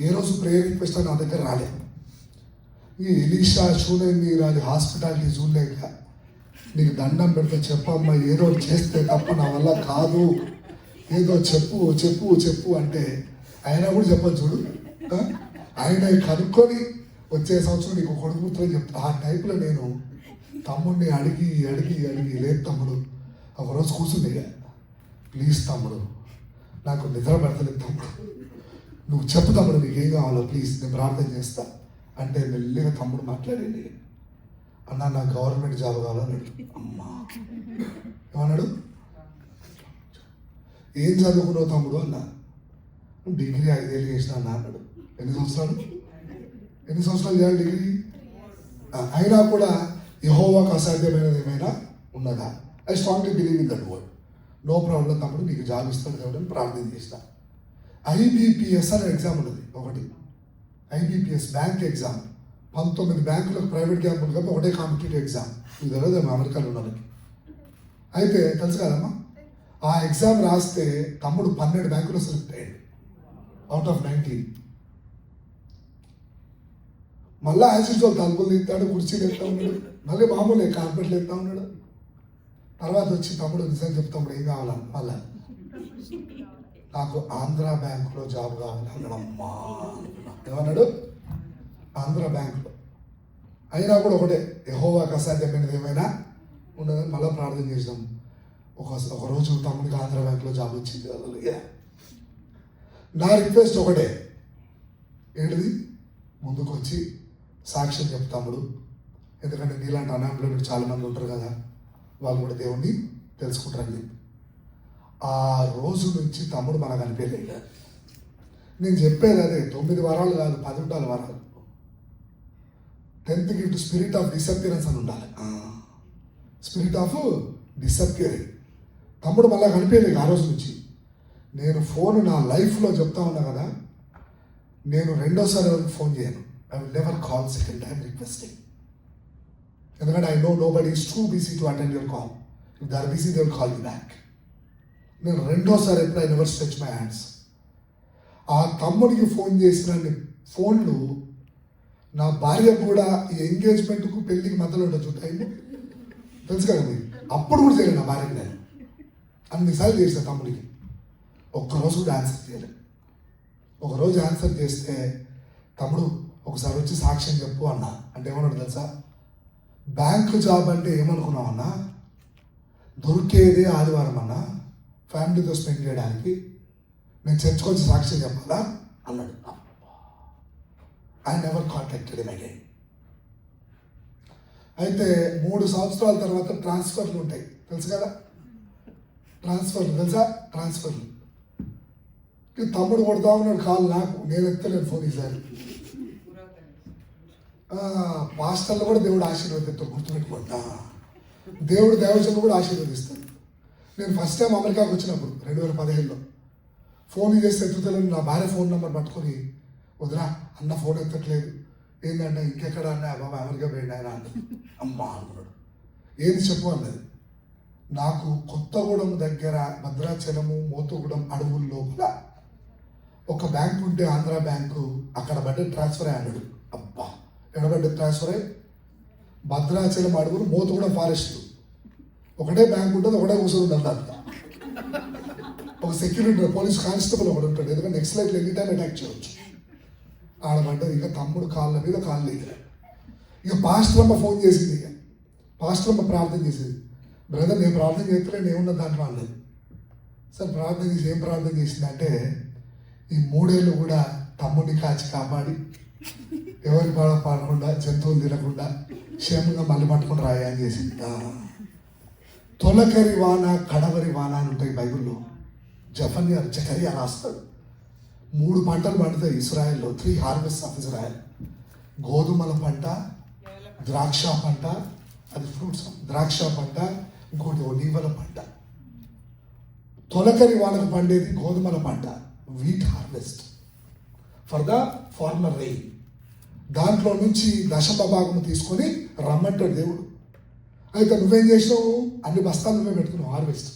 ఏ రోజు ప్రేయర్ రిక్వెస్ట్ నా దగ్గర రాలేదు. ఈ ఎలీషా చూడండి రాజు హాస్పిటాలిటీ చూడలేక, నీకు దండం పెడితే చెప్పమ్మా, ఏదో చేస్తే తప్ప నా వల్ల కాదు, ఏదో చెప్పు చెప్పు చెప్పు అంటే ఆయన కూడా చెప్పదు చూడు. ఆయన కనుక్కొని వచ్చే సంవత్సరం నీకు కొడుకుతో చెప్తా. ఆ టైప్లో నేను తమ్ముడిని అడిగి అడిగి అడిగి, లేదు తమ్ముడు ఒకరోజు కూర్చుంది, ప్లీజ్ తమ్ముడు నాకు నిద్ర పెడతలేదు తమ్ముడు, నువ్వు చెప్పు తమ్ముడు నీకేం కావాలో ప్లీజ్, నేను ప్రార్థన చేస్తా అంటే మెల్లిగా తమ్ముడు మాట్లాడండి. అన్నా నాకు గవర్నమెంట్ జాబ్ కావాలన్నాడు. అమ్మా ఏమన్నాడు? ఏం చదువుకున్నావు తమ్ముడు అన్నా. డిగ్రీ 5 ఏళ్ళు చేసిన అన్న అన్నాడు. ఎన్ని సంవత్సరాలు చేయాలి డిగ్రీ? అయినా కూడా యెహోవాకు అసాధ్యమైనది ఏమైనా ఉన్నదా? I strongly believe in that word. No problem తమ్ముడు, నీకు జాబ్ ఇస్తాను కాబట్టి ప్రార్థన చేస్తా. IBPS అనే ఎగ్జామ్ ఉన్నది ఒకటి. IBPS bank exam. 19 బ్యాంకులకు ప్రైవేట్ క్యాంపులు కాబట్టి ఒకటే కాంపిటేటివ్ ఎగ్జామ్. ఇది తెలియదు అమెరికాలో ఉన్న వాళ్ళకి. అయితే తెలుసు కదమ్మా, ఆ ఎగ్జామ్ రాస్తే తమ్ముడు 12 బ్యాంకులో సెలెక్ట్ అయ్యాడు అవుట్ ఆఫ్ 19. మళ్ళీ యాజ్ యూజువల్ తలుపులు తీస్తాడు, కుర్చీలు ఎత్తా ఉన్నాడు, మళ్ళీ మామూలే కార్పెట్లు ఎత్తా ఉన్నాడు. తర్వాత వచ్చి తమ్ముడు నిజం చెప్తాడు ఏం కావాలా మళ్ళా నాకు ఆంధ్ర బ్యాంకులో జాబ్ కావాలి అన్నాడు. అమ్మా ఏమన్నాడు? ఆంధ్ర బ్యాంకులో. అయినా కూడా ఒకటే, యెహోవాకు అసాధ్యమైనది ఏమైనా ఉండదని మళ్ళీ ప్రార్థన చేసినాం. ఒక రోజు తమ్ముడికి ఆంధ్ర బ్యాంకులో జాబ్ వచ్చింది. అలా నా రిక్వెస్ట్ ఒకటే, ఏంటిది? ముందుకు వచ్చి సాక్ష్యం చెప్తాముడు. ఎందుకంటే నీలాంటి అన్ఎంప్లాయ్మెంట్ చాలామంది ఉంటారు కదా, వాళ్ళు కూడా దేవుణ్ణి తెలుసుకుంటారని చెప్పి. ఆ రోజు నుంచి తమ్ముడు మనకు అనిపించలేదు. నేను చెప్పేది అదే, 9 వారాలు కాదు, 10 ఉండాలి వారాలు. 10th గిఫ్ట్ స్పిరిట్ ఆఫ్ డిసప్పియరెన్స్ అని ఉండాలి. Spirit of disappearing. తమ్ముడు మళ్ళా కనిపించలేదు ఆ రోజు నుంచి. నేను ఫోన్ నా లైఫ్లో చెప్తా ఉన్నా కదా, నేను రెండోసారి ఎవరికి ఫోన్ చేయను. I will never call second time requesting. ఎందుకంటే I know nobody is too busy to attend your call. If they are busy they will call you back. నేను రెండోసారి ఎప్పుడు I never stretch my hands. ఆ తమ్ముడికి phone చేసిన ఫోన్లు నా భార్య కూడా ఈ ఎంగేజ్మెంట్కు పెళ్ళికి మధ్యలో ఉండొచ్చు టైం తెలుసు కదా మీకు. అప్పుడు కూడా చేయలేదు నా భార్యకి. నేను అన్నిసార్లు చేసిన తమ్ముడికి, ఒక్కరోజు కూడా ఆన్సర్ చేయలేదు. ఒకరోజు ఆన్సర్ చేస్తే తమ్ముడు ఒకసారి వచ్చి సాక్ష్యం చెప్పు అన్నా. అంటే ఏమన్నాడు తెలుసా? బ్యాంకు జాబ్ అంటే ఏమనుకున్నావు అన్నా? దొరికేదే ఆదివారం అన్నా, ఫ్యామిలీతో స్పెండ్ చేయడానికి. నేను చర్చకు వచ్చి సాక్ష్యం చెప్పాలా అన్నాడు. I never contacted him again. అయితే 3 సంవత్సరాల తర్వాత ట్రాన్స్ఫర్లు ఉంటాయి తెలుసు కదా, ట్రాన్స్ఫర్లు తెలుసా? ట్రాన్స్ఫర్లు. తమ్ముడు కొడతా ఉన్నాడు కాల్ నాకు, నేను ఎత్తలేను ఫోన్ ఈసారి. పాస్టర్లు కూడా దేవుడు ఆశీర్వదిస్తాడు, గుర్తుపెట్టుకుంటా. దేవుడు దేవజనులు కూడా ఆశీర్వదిస్తాడు. నేను ఫస్ట్ టైం అమెరికాకు వచ్చినప్పుడు 2015లో ఫోన్ చేస్తే ఎత్తుతలేను. నా భార్య ఫోన్ నెంబర్ పట్టుకొని, వదినా అన్న ఫోన్ ఎత్తట్లేదు, ఏంటంటే ఇంకెక్కడ అన్నా బాబా అమెరికా పోయింది ఆయన అన్న. అమ్మా అనుకున్నాడు. ఏది చెప్పు అన్నది. నాకు కొత్తగూడెం దగ్గర భద్రాచలము మోతుగూడెం అడవుల లోపల ఒక బ్యాంక్ ఉంటే ఆంధ్ర బ్యాంకు, అక్కడ బడ్జెట్ ట్రాన్స్ఫర్ అయ్యాడు. అబ్బా ఎడబడ్డ ట్రాన్స్ఫర్ అయ్యి భద్రాచలం అడవులు మోతుగూడెం ఫారెస్ట్ ఒకటే బ్యాంక్ ఉంటుంది, ఒకటే కూర్చొని ఉంటుంది. అంతా ఒక సెక్యూరిటీ పోలీస్ కానిస్టేబుల్ ఒకటి ఉంటాడు, ఎందుకంటే నెక్స్ట్ లైఫ్లో ఎనీ టైం అటాక్ చేయవచ్చు. ఆడబడ్డది. ఇక తమ్ముడు కాళ్ళ మీద కాళ్ళు లేదు. ఇక పాస్టర్ అమ్మ ఫోన్ చేసింది. ఇక పాస్టర్ అమ్మ ప్రార్థన చేసేది. బ్రదర్ నేను ప్రార్థన చేస్తలేను, ఏమున్నది దాంట్లో అన్నది. సార్ ప్రార్థన చేసి ఏం ప్రార్థన చేసిందంటే, ఈ 3 ఏళ్ళు కూడా తమ్ముడిని కాచి కాపాడి ఎవరి పాడకుండా జంతువులు తినకుండా క్షేమంగా మళ్ళీ పట్టుకుని రాయా అని చేసింది. తొలకరి వాన కడవరి వాన అని ఉంటాయి బైబిల్లో. జకరియా రాస్తాడు. 3 పంటలు పండుతాయి ఇస్రాయల్లో. 3 హార్వెస్ట్ ఆఫ్ ఇజ్రాయెల్. గోధుమల పంట, ద్రాక్ష పంట, అది ఫ్రూట్స్, ద్రాక్ష పంట, ఇంకోటి ఒలీవల పంట. తొలకరి వానకు పండేది గోధుమల పంట, wheat harvest for the farmer rain. దాంట్లో నుంచి 10వ భాగం తీసుకొని రమ్మంటాడు దేవుడు. అయితే నువ్వేం చేసినావు? అన్ని బస్తాలు నువ్వే పెట్టుకున్నావు హార్వెస్ట్.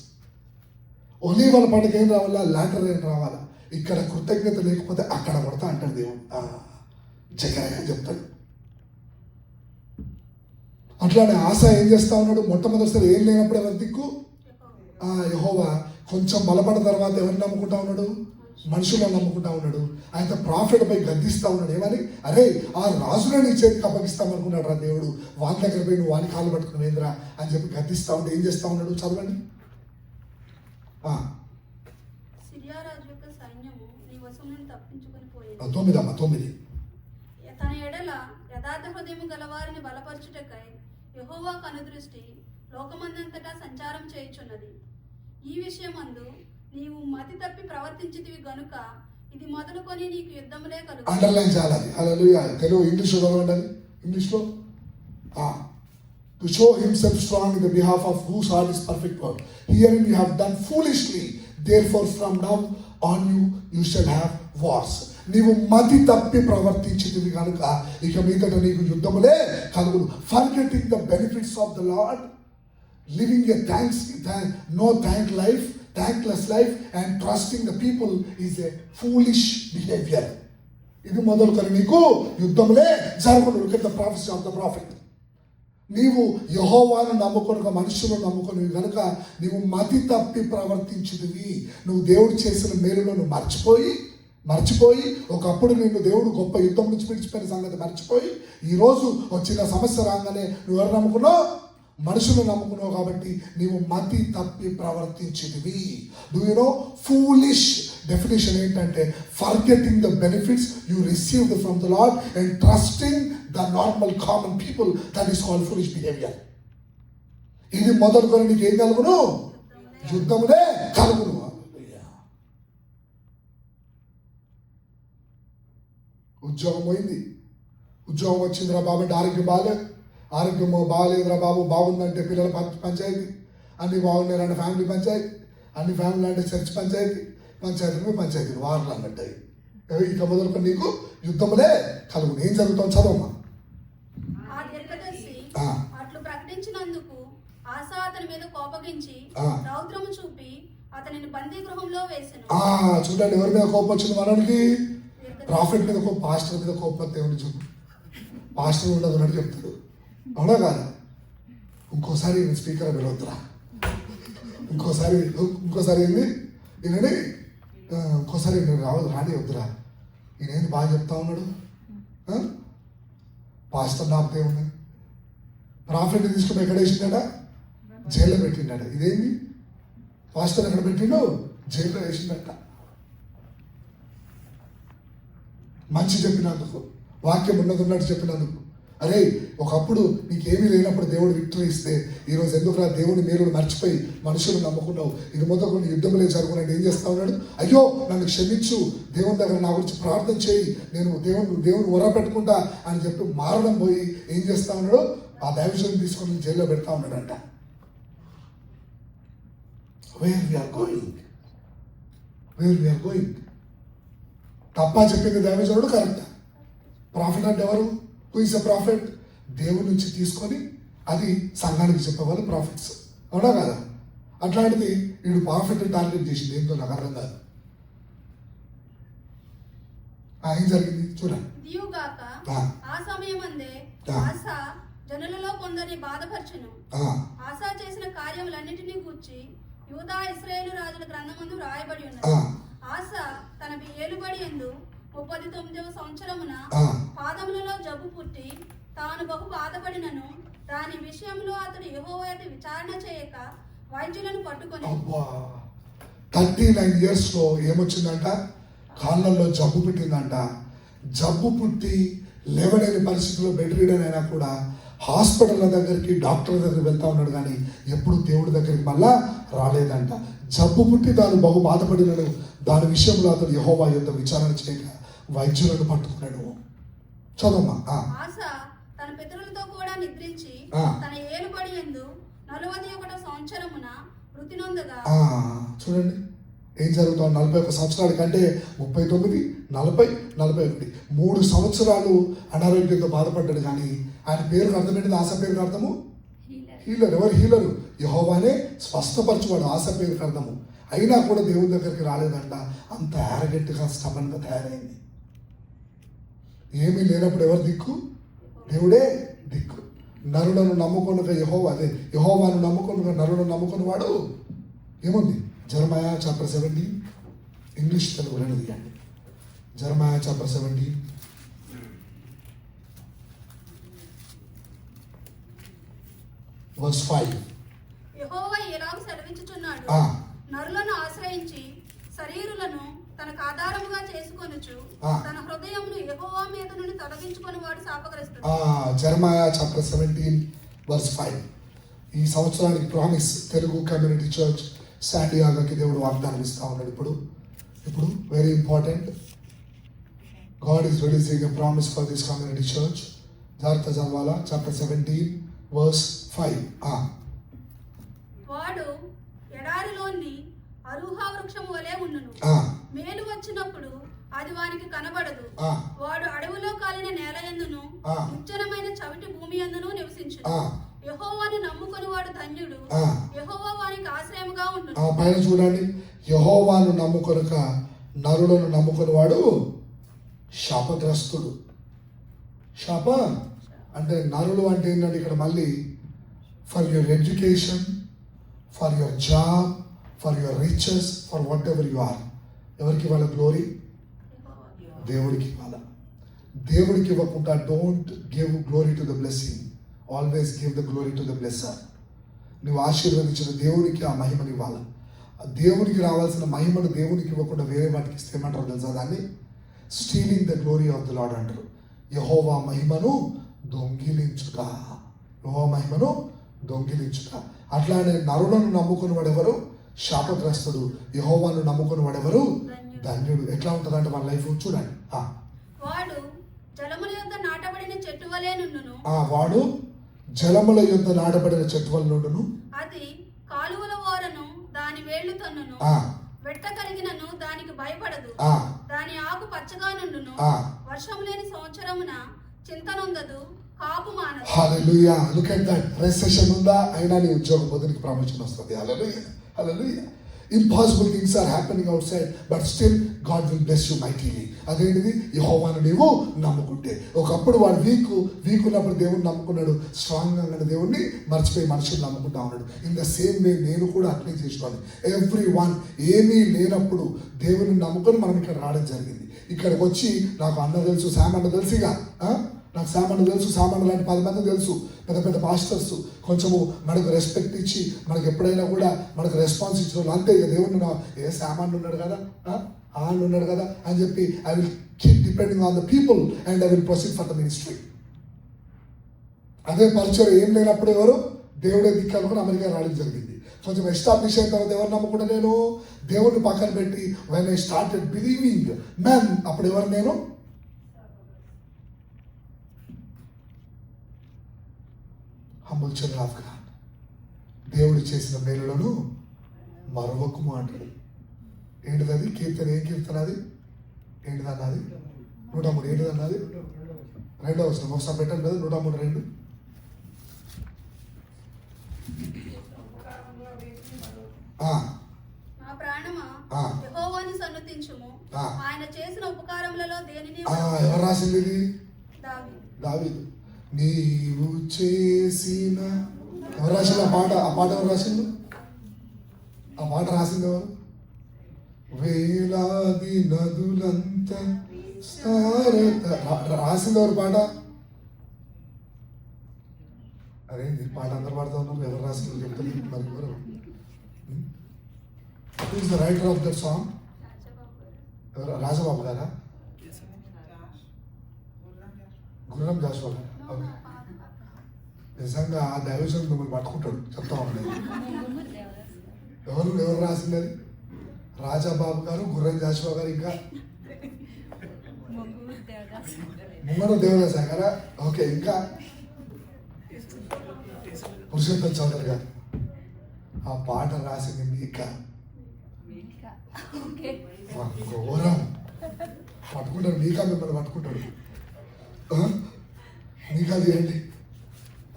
ఒలీవల పంటకి ఏం రావాలా? లాటర్ ఏం రావాలా? ఇక్కడ కృతజ్ఞత లేకపోతే అక్కడ కొడతా అంటాడు దేవుడు. జకరియా చెప్తాడు. అట్లానే ఆశ ఏం చేస్తా ఉన్నాడు? మొట్టమొదటిసారి ఏం లేనప్పుడు ఎవరి దిక్కు? యెహోవా. కొంచెం బలపడిన తర్వాత ఎవరిని నమ్ముకుంటా ఉన్నాడు? మనుషులను నమ్ముకుంటా ఉన్నాడు. ఆయన ప్రాఫిట్ పై గద్దిస్తా ఉన్నాడు. ఏమని? అరే ఆ రాజునే నీ చేతికి అప్పగిస్తామనుకున్నాడు రా దేవుడు, వాని దగ్గర పోయి నువ్వు వాని కాళ్ళు పట్టుకునేంద్రా అని చెప్పి గద్దిస్తా ఉంటే ఏం చేస్తా ఉన్నాడు? చదవండి. సిరియా రాజు యొక్క సైన్యము నీ వశం నుండి తప్పించుకొని పోయేది. 9 తన ఎడల యథార్థ హృదయము గలవారిని బలపరచుటకై యెహోవా కనుదృష్టి లోకమందంతటా సంచారం చేయుచున్నది. ఈ విషయమందు నీవు మతి తప్పి ప్రవర్తించితివి గనుక ఇది మొదలుకొని నీకు యుద్ధములే కలుగు. అండర్లైన్ చేయాలి. హల్లెలూయా. తెలుగు ఇంగ్లీష్లో చదవండి. ఇంగ్లీష్లో to show himself strong in the behalf of whose heart is perfect word. Herein you have done foolishly, therefore from now on you shall have wars. నీవు మతి తప్పి ప్రవర్తించితివి కనుక ఇక మీదట నీకు యుద్ధములే కలుగును. Forgetting the benefits of the Lord, living a thankless life and trusting the people is a foolish behavior. ఇది మొదలుకొని నీకు యుద్ధములే జరుగును. Look at the prophecy of the prophet. నీవు యెహోవాను నమ్ముకొనక మనుషులను నమ్ముకొని కనుక నీవు మతి తప్పి ప్రవర్తించుదివి. నువ్వు దేవుడు చేసిన మేలులో నువ్వు మర్చిపోయి ఒకప్పుడు నిన్ను దేవుడు గొప్ప యుద్ధం నుంచి పిలిచిపోయిన సంగతి మర్చిపోయి ఈరోజు వచ్చిన సమస్య రాగానే నువ్వు ఎవరు నమ్ముకున్నావు? మనుషులు నమ్ముకున్నావు. కాబట్టి నీవు మతి తప్పి ప్రవర్తించిదివి. Do you know foolish definition ఏంటంటే forgetting the benefits you received from the lord and trusting the normal common people. That is called foolish behaviour. ఇది మొదలుకొని నీకు ఏం కలుగును? యుద్ధములే కలుగును. ఉద్యోగం పోయింది, ఉద్యోగం వచ్చిందిరా బాబు అంటే ఆరోగ్యం బాగాలేదురా బాబు, బాగుందంటే పిల్లల పంచాయతీ, అన్ని బాగున్నారంటే ఫ్యామిలీ పంచాయతీ, అన్ని ఫ్యామిలీ అంటే చర్చ్ పంచాయతీలు వార్లు అన్నట్టు. ఇక మొదలుకొని నీకు యుద్ధములే కలుగును. ఏం జరుగుతాం? చదవమ్మా. ఆ దీర్ఘదర్శి అట్లు ప్రకటించినందుకు ఆసా అతని మీద కోపగించి రౌద్రము చూపి అతనిని బందీ గృహంలో వేసెను. చూడండి, ఎవరి మీద కోపం వచ్చింది మనకి? ప్రాఫిట్ మీద కోపం, పాస్టర్ మీద కోపం. దేవుని చూపు పాస్టర్ ఉండదు అన్నట్టు చెప్తాడు. అవునా కాదు? ఇంకోసారి స్పీకర్ పిలవద్దురా, ఇంకోసారి ఏంది ఈయనని ఇంకోసారి రాని వద్దురా, ఈయనేది బాగా చెప్తా ఉన్నాడు. పాస్టర్ నాపే ఉన్నది. ప్రాఫిట్ తీసుకుని ఎక్కడ వేసిండట? జైల్లో పెట్టిండట. ఇదేంది? పాస్టర్ ఎక్కడ పెట్టిండు? జైల్లో వేసిండట. మంచి చెప్పినందుకు, వాక్యం ఉన్నట్టు చెప్పినందుకు. అరే, ఒకప్పుడు నీకేమీ లేనప్పుడు దేవుడు విక్టరీ ఇస్తే ఈరోజు ఎందుకు దేవుని మేలును మర్చిపోయి మనుషులు నమ్ముకున్నావు. ఇది మొదలు కొన్ని యుద్ధములే జరుగుతున్నాడు. ఏం చేస్తా ఉన్నాడు? అయ్యో నన్ను క్షమించు, దేవుని దగ్గర నా గురించి ప్రార్థన చేయి, నేను దేవుని ఉర పెట్టుకుంటా అని చెప్పి మారడం పోయి ఏం చేస్తా ఉన్నాడు? ఆ దైవజనం తీసుకొని జైల్లో పెడతా ఉన్నాడంట. Where we are going. తప్పా చెప్పింది దైవజనుడు, కరెక్ట్. ప్రాఫిట్ అంటే ఎవరు? Who is a prophet? దేవుడి నుంచి తీసుకొని అది సంఘానికి చెప్పేవాళ్ళు ప్రాఫిట్స్. అవునా కదా? అట్లాంటిది వీడు ప్రాఫిట్ టార్గెట్ చేసింది. ఏంటో నాకు అర్థం కాదు. ఏం జరిగింది చూడండి. ఆ సమయమందే ఆసా జనులలో కొందరిని బాధపరచును. ఆసా చేసిన కార్యములన్నిటినీ గూర్చి యూదా ఇశ్రాయేలు రాజుల గ్రంథమందు రాయబడి ఉన్నది. ఆసా తన ఏలుబడి యందు 39వ సంవత్సరమున పాదములలో జబ్బు పుట్టి తాను బహు బాధపడినను దాని విషయంలో అతడు యెహోవా యొద్ద విచారణ చేయక వైద్యులను పట్టుకొని 39 years లో ఏమొచ్చిందంట? కాళ్ళల్లో జబ్బు పుట్టిందంట. జబ్బు పుట్టి లేవలేని పరిస్థితిలో బెడ్ రీడన్ అయినా కూడా హాస్పిటల్ దగ్గరికి, డాక్టర్ దగ్గరికి వెళ్తా ఉన్నాడు, కానీ ఎప్పుడు దేవుడి దగ్గరికి మళ్ళా రాలేదంట. జబ్బు పుట్టి తాను బహు బాధపడినను దాని విషయంలో అతడు యెహోవా యొద్ద విచారణ చేయక వైద్యులను పట్టుకున్నాడు. చదవమ్మా. ఆసా తన పితరులతో కూడా నిద్రించి తన ఏలుబడి యందు 41వ సంవత్సరమున మృతి నొందగా. చూడండి ఏం జరుగుతాం? 41 సంవత్సరాల కంటే 39, 40, 41 3 సంవత్సరాలు అనారోగ్యంతో బాధపడ్డాడు. కానీ ఆయన పేరుకు అర్థమేంటిది? ఆశ పేరుకు అర్థము హీలర్. ఎవరు హీలరు? యెహోవానే స్పష్టపరచువాడు ఆశ పేరుకు అర్థము. అయినా కూడా దేవుని దగ్గరికి రాలేదంట. అంత యారగెంట్గా స్టబన్గా తయారైంది. ఏమీ లేనప్పుడు ఎవరు దిక్కు? దేవుడే దిక్కు. నరులను నమ్ముకొనుక యెహోవాను నమ్ముకొనుక నరులను నమ్ముకుని వాడు ఏముంది? జెరమయా చాప్టర్ 17 ఇంగ్లీష్ తెలుగు రెండు తీయండి. జెరమయా చాప్టర్ 17 verse 5. యెహోవా ఇలాగ సెలవించుచున్నాడు, నరులను ఆశ్రయించి శరీరులను తనకు ఆధారముగా చేసుకొనుచు తన హృదయమును యెహోవా మీద నుండి తొలగించుకొని వాడు శాపగ్రస్తుడు. జెరమయా చాప్టర్ 17 verse 5. ఈ సంవత్సరానికి ప్రామిస్ తెలుగు కమ్యూనిటీ చర్చ్ శాండియాగోకి దేవుడు వాగ్దానం ఇస్తా ఉన్నాడు. ఇప్పుడు very important. God is releasing a promise for this community church. జాగ్రత్త చదవాలా. Chapter 17 verse 5. వాడు ఎడారిలోని అరుహా వృక్షము వలె ఉండును. మేలు వచ్చినప్పుడు అది వానికి కనబడదు. వాడు అడవిలో కాలిన నేల యందును నిర్జనమైన చవిటి భూమి యందును నివసించును. యెహోవాను నమ్ముకొని వాడు ధన్యుడు. యెహోవా వానికి ఆశ్రయముగా ఉండును. పైన చూడండి, యెహోవాను నమ్ముకొనక నరులను నమ్ముకొని వాడు శాపగ్రస్తుడు. శాప అంటే నరులు అంటే ఏంటంటే ఇక్కడ మళ్ళీ for your education, for your job, for your riches, for whatever you are. ఎవరికి ఇవ్వాలి గ్లోరీ? దేవుడికి ఇవ్వాలి. దేవుడికి ఇవ్వకుండా don't give glory to the blessing, always give the glory to the blesser. నువ్వు ఆశీర్వదించిన దేవునికి ఆ మహిమని ఇవ్వాలి. దేవునికి రావాల్సిన మహిమను దేవునికి ఇవ్వకుండా వేరే వాటికి ఇస్తే ఏమంటారు తెలుసా? దాన్ని stealing the glory of the lord అంటారు. యెహోవా మహిమను దొంగిలించుట, యెహోవా మహిమను దొంగిలించుట. అట్లానే నరులను నమ్ముకుని వాడెవరు? శాపగ్రస్తుడు. యెహోవాను నమ్ముకుని వాడెవరు? ధన్యుడు. ఎట్లా ఉంటుందంటే మన లైఫ్ చూడండి. వాడు జలముల యొద్ద నాటబడిన చెట్టు వలె నుండును. వాడు జలముల యొద్ద నాటబడిన చెట్టు వలె నుండును. అది కాలువల ఓరను దాని వేళ్లు తన్నును. వెట్ట కలిగినను దానికి భయపడదు. దాని ఆకు పచ్చగా నుండును. వర్షం లేని సంవత్సరమున చింతనొందదు, కాపు మానదు. హల్లెలూయా. Look at that. రెసెషన్ ఉందా అయినా నీ ఉద్యోగం పొందడానికి ప్రమోషన్ వస్తుంది. హల్లెలూయా, హల్లెలూయా. Impossible things are happening outside, but still God will bless you mightily. అదేంటిది? యెహోవాను నీవు నమ్ముకుంటే. ఒకప్పుడు వాడు వీక్ ఉన్నప్పుడు దేవుడిని నమ్ముకున్నాడు, స్ట్రాంగ్ గా దేవుడిని మర్చిపోయి మనుషులు నమ్ముకుంటా ఉన్నాడు. ఇన్ ద సేమ్ వే నేను కూడా అట్లే చేసుకోవాలి. ఎవ్రీ వన్ ఏమీ లేనప్పుడు దేవుడిని నమ్ముకొని మనం ఇక్కడ రావడం జరిగింది. ఇక్కడికి వచ్చి నాకు అన్న తెలుసు, సామన్న తెలుసుగా, నాకు సామాన్లు తెలుసు, సామాన్లు లాంటి 10 మంది తెలుసు, పెద్ద పెద్ద పాస్టర్స్, కొంచెము మనకు రెస్పెక్ట్ ఇచ్చి మనకు ఎప్పుడైనా కూడా మనకు రెస్పాన్స్ ఇచ్చిన వాళ్ళు అంతే. ఇక దేవుడు ఏ సామాన్లు ఉన్నాడు కదా, ఆళ్ళు ఉన్నాడు కదా అని చెప్పి I will keep depending on the people and I will proceed for the ministry. అదే పరిచయం ఏం లేనప్పుడు ఎవరు దేవుడే దిక్కాలనుకుని అమెరికా రావడం జరిగింది. కొంచెం ఎస్టాబ్లిష్ అయిన తర్వాత ఎవరు నమ్ముకుంటా? నేను దేవుడిని పక్కన పెట్టి when I started believing men, అప్పుడు ఎవరు? నేను హంబుల్ చిల్డ్రన్ ఆఫ్ గాడ్. దేవుడు చేసిన మేలులను మరవకుము అంటాడు. ఏంటిది అది? కీర్తన. ఏం కీర్తన అది? ఏంటిది అన్నది? 103. ఏంటిది అన్నది? 2వ వచనం ఒకసారి పెట్టండి కదా. 103:2. నా ప్రాణమా యెహోవాను సన్నుతించుము, ఆయన చేసిన ఉపకారములలో దేనిని. ఎవరు రాసింది ఇది? దావీదు. నీవు చేసిన. ఎవరు రాసింది ఆ పాట? ఆ పాట ఎవరు రాసిండు? ఆ పాట రాసింది ఎవరు? వేలాది నదులంత రాసింది ఎవరు పాట? అదేంటి పాట అందరు పాడుతూ ఉన్నారు, ఎవరు రాసింది చెప్తారు మరి ఎవరు? Who is the writer of that song? Rajababu గారా? గుర్రం జాషువా గారు. నిజంగా ఆ దైవజనుడు మిమ్మల్ని పట్టుకుంటాడు, చెప్తా ఉన్నాడు. ఎవరు రాసింది అది? రాజాబాబు గారు, గుర్రం జాషువా గారు, ఇంకా ముంగడు దేవదాస గారా? ఓకే, ఇంకా పురుషోత్తం చౌదరి గారు. ఆ పాట రాసింది మీకా. ఘోరం. పట్టుకుంటాడు మీకా, మిమ్మల్ని పట్టుకుంటాడు. మీకా అది ఏంటి?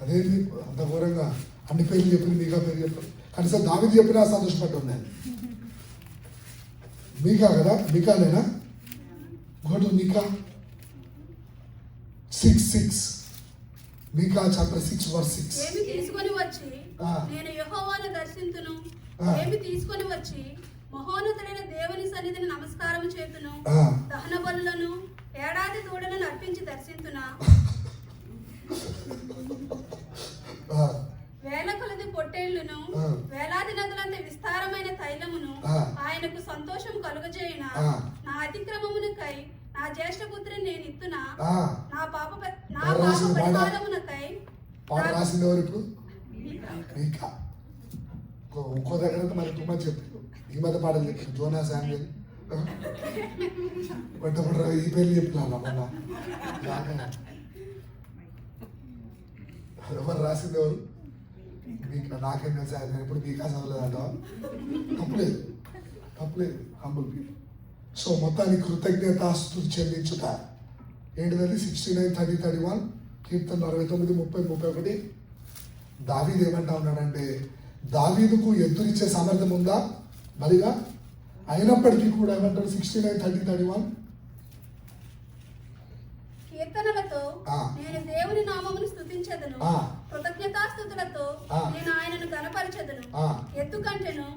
అదేంటి అంత ఘోరంగా అన్ని పేర్లు చెప్పింది, మీకా పేరు చెప్పారు. కనీసం దావీదు చెప్పినా సంతోషపడ్డాను నేను. మీకా కదా? మీకానేనా? గోటు మీకా 6:6. మీకా చాప్టర్ 6:6. ఏమి తీసుకొని వచ్చి నేను యెహోవాను దర్శింతును, ఏమి తీసుకొని వచ్చి మహోన్నతుడైన దేవుని సన్నిధిని నమస్కారం చేతును, దహన బలులను ఏడాది దూడలను అర్పించి దర్శింతునా, వేల కొలది పొట్టేళ్లును వేలాది నదులంత విస్తారమైన తైలమును ఆయనకు సంతోషం కలుగజేయున, నా అతిక్రమమునకై నా జ్యేష్ఠ పుత్రిని నేను ఇత్తునా, నా పాప పరిహారమునకై. పాట రాసింది ఎవరు ఇప్పుడు? మీకా. ఇంకో దగ్గర మరి తుమ్మ చెప్పారు, ఈ మధ్య పాటలు చెప్పారు. జోనా శామ్యుయల్ పట్టప్పుడు ఈ పేర్లు చెప్పినా మొన్న. ఎవరు రాసింది ఎవరు? మీకు నాకేం తెలుసా? నేను ఎప్పుడు మీకా చదవలేదంట. తప్పలేదు. Humble people. సో మొత్తానికి కృతజ్ఞతాస్తుతి చెల్లించుట. ఏంటిది? 69, 30, 31, కీర్తన 69, 30, 31. దావీదు ఏమంటా ఉన్నాడంటే, దావీదుకు ఎదురిచ్చే సామర్థ్యం ఉందా మరిగా? అయినప్పటికీ కూడా ఏమంటాడు? 69, 30, 31. కీర్తనలతో ఆ. నేను దేవుని నామమును స్తుతించెదను. ఆ. కృతజ్ఞతాస్తుతులతో ఆ. నేను ఆయనను గణపరచెదను. ఆ. ఎద్దు కంటెను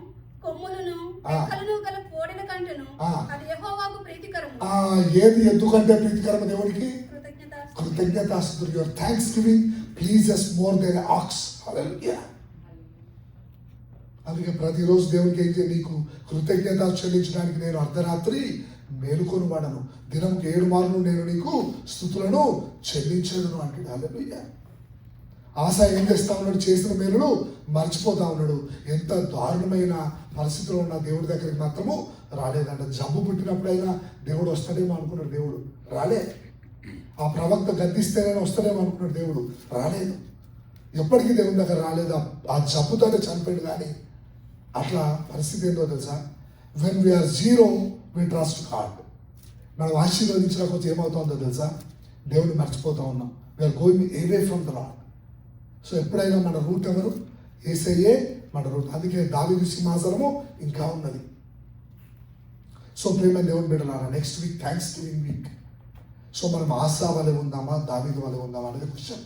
కొమ్ములను ఆ. రెక్కలను గల కోడెల కంటెను ఆ. అది యెహోవాకు ప్రీతికరము. ఏది ఎందుకంటే ప్రీతికరమ దేవునికి? కృతజ్ఞతాస్తుతులు. కృతజ్ఞతాస్తుతులు. Your thanksgiving pleases more than ox. హల్లెలూయా. అందుకే ప్రతిరోజు దేవునికి ఏం చేయాలి? నీకు కృతజ్ఞత చెల్లించడానికి నేను అర్ధరాత్రి మేలుకొని వాడను, దినంకి 7 మార్లు నేను నీకు స్తుతులను చెల్లించను అంటాడు. హల్లెలూయా. ఆశ ఏం చేస్తా ఉన్నాడు? చేసిన మేలును మర్చిపోతా ఉన్నాడు. ఎంత దారుణమైన పరిస్థితిలో ఉన్న దేవుడి దగ్గరికి మాత్రము రాలేదంట. జబ్బు పుట్టినప్పుడైనా దేవుడు వస్తాడేమో అనుకున్నాడు, దేవుడు రాలే. ఆ ప్రవక్త గద్దిస్తేనే వస్తాడేమో అనుకున్నాడు, దేవుడు రాలేదు. ఎప్పటికీ దేవుని దగ్గర రాలేదు. ఆ జబ్బుతోనే చనిపోయాడు. కానీ అట్లా పరిస్థితి ఏంటో తెలుసా? When we are zero we trust God. మనం ఆశీర్వదించకపోతే ఏమవుతుందో తెలుసా? దేవుని మర్చిపోతా ఉన్నాం. We are going away from the Lord. So ఎప్పుడైనా మన రూట్ ఎవరు? యేసయ్యే మన రూట్. అందుకే దావీదు సింహాసనము ఇంకా ఉన్నది. సో ప్రేమ దేవుని బిడ్డలారా, next week thanksgiving week. So మనం ఆశా వలె ఉందామా, దావీదు వలె ఉందామా అనేది question.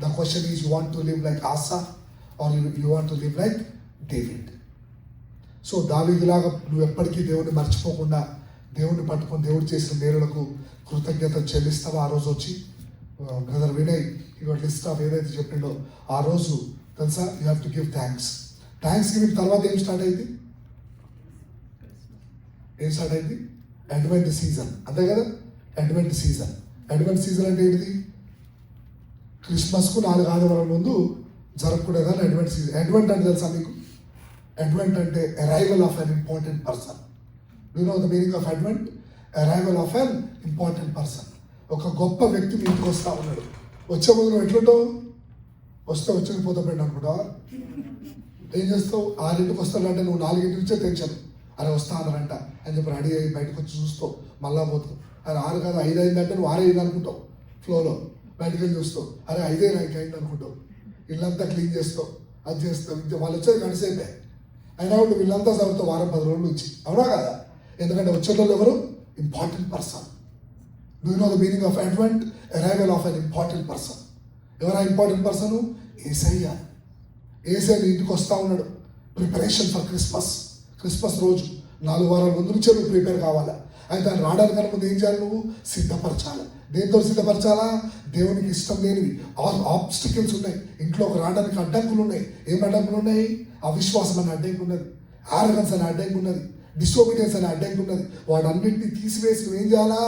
The question is, you want to live like Asa or you want to live like David? So దావీదులాగా నువ్వు ఎప్పటికీ దేవుని మర్చిపోకుండా దేవుని పట్టుకొని దేవుడు చేసిన మేలులకు కృతజ్ఞత చెల్లిస్తావా? ఆ రోజు వచ్చి బ్రదర్ వినయ్ ఇక లిస్ట్ ఆఫ్ ఏదైతే చెప్పిండో ఆ రోజు తెలుసా, you have to give thanks. Thanks giving తర్వాత ఏం స్టార్ట్ అయింది? ఏం స్టార్ట్ అయింది? Advent season. అంతే కదా? Advent season. అడ్వెంట్ సీజన్ అంటే ఏంటిది? క్రిస్మస్కు 4 ఆదివారాల ముందు జరుపుకునేదాన్ని అడ్వెంట్ సీజన్. అడ్వెంట్ అంటే తెలుసా మీకు? అడ్వెంట్ అంటే arrival of an important person. You know the meaning of advent? Arrival of an important person. ఒక గొప్ప వ్యక్తి మీ ఇంటికి వస్తూ ఉన్నాడు. వచ్చే ముందు నువ్వు ఎట్లుంటావు? వస్తే వచ్చి పోతాపెట్టి అనుకుంటావా? ఏం చేస్తావు? 6ంటికి వస్తాడంటే నువ్వు 4 నుంచే టెన్షన్. అరే వస్తా అన్నారంట అని చెప్పి రెడీ అయ్యి బయటకు వచ్చి చూస్తావు, మళ్ళా పోతావు. అరే 6 కాదు 5 అయిందంటే నువ్వు 6 అయింది అనుకుంటావు. ఫ్లోలో బయటకు వెళ్ళి చూస్తావు, అరే 5 అయింది అనుకుంటావు. ఇల్లంతా క్లీన్ చేస్తావు, అది చేస్తావు. ఇంకా వాళ్ళు వచ్చేది గడిసేపే అయినా వాళ్ళు వీళ్ళంతా చదువుతావు వారం 10 రోజుల నుంచి. అవునా కదా? ఎందుకంటే వచ్చేటోళ్ళు ఎవరు? Important person. Do you know the meaning of advent? Arrival of an important person. ఎవరా ఇంపార్టెంట్ పర్సన్? యేసయ్య. యేసయ్య ఇంటికి వస్తూ ఉన్నాడు. Preparation for Christmas. క్రిస్మస్ రోజు 4 వారాల ముందు నుంచే నువ్వు ప్రిపేర్ కావాలా. అయితే దాన్ని రావడానికన్నా ముందు ఏం చేయాలి? నువ్వు సిద్ధపరచాలి. దేంతో సిద్ధపరచాలా? దేవునికి ఇష్టం లేనివి ఆబ్స్టికల్స్ ఉన్నాయి ఇంట్లో. రావడానికి అడ్డంకులు ఉన్నాయి. ఏం అడ్డంకులు ఉన్నాయి? అవిశ్వాసం అనే అడ్డంకి ఉన్నది, ఆరగన్స్ అనే అడ్డంకి ఉన్నది, డిసోబీడియన్స్ అనే అడ్డంకి ఉన్నది. వాటన్నింటినీ తీసివేసి ఏం చేయాలా?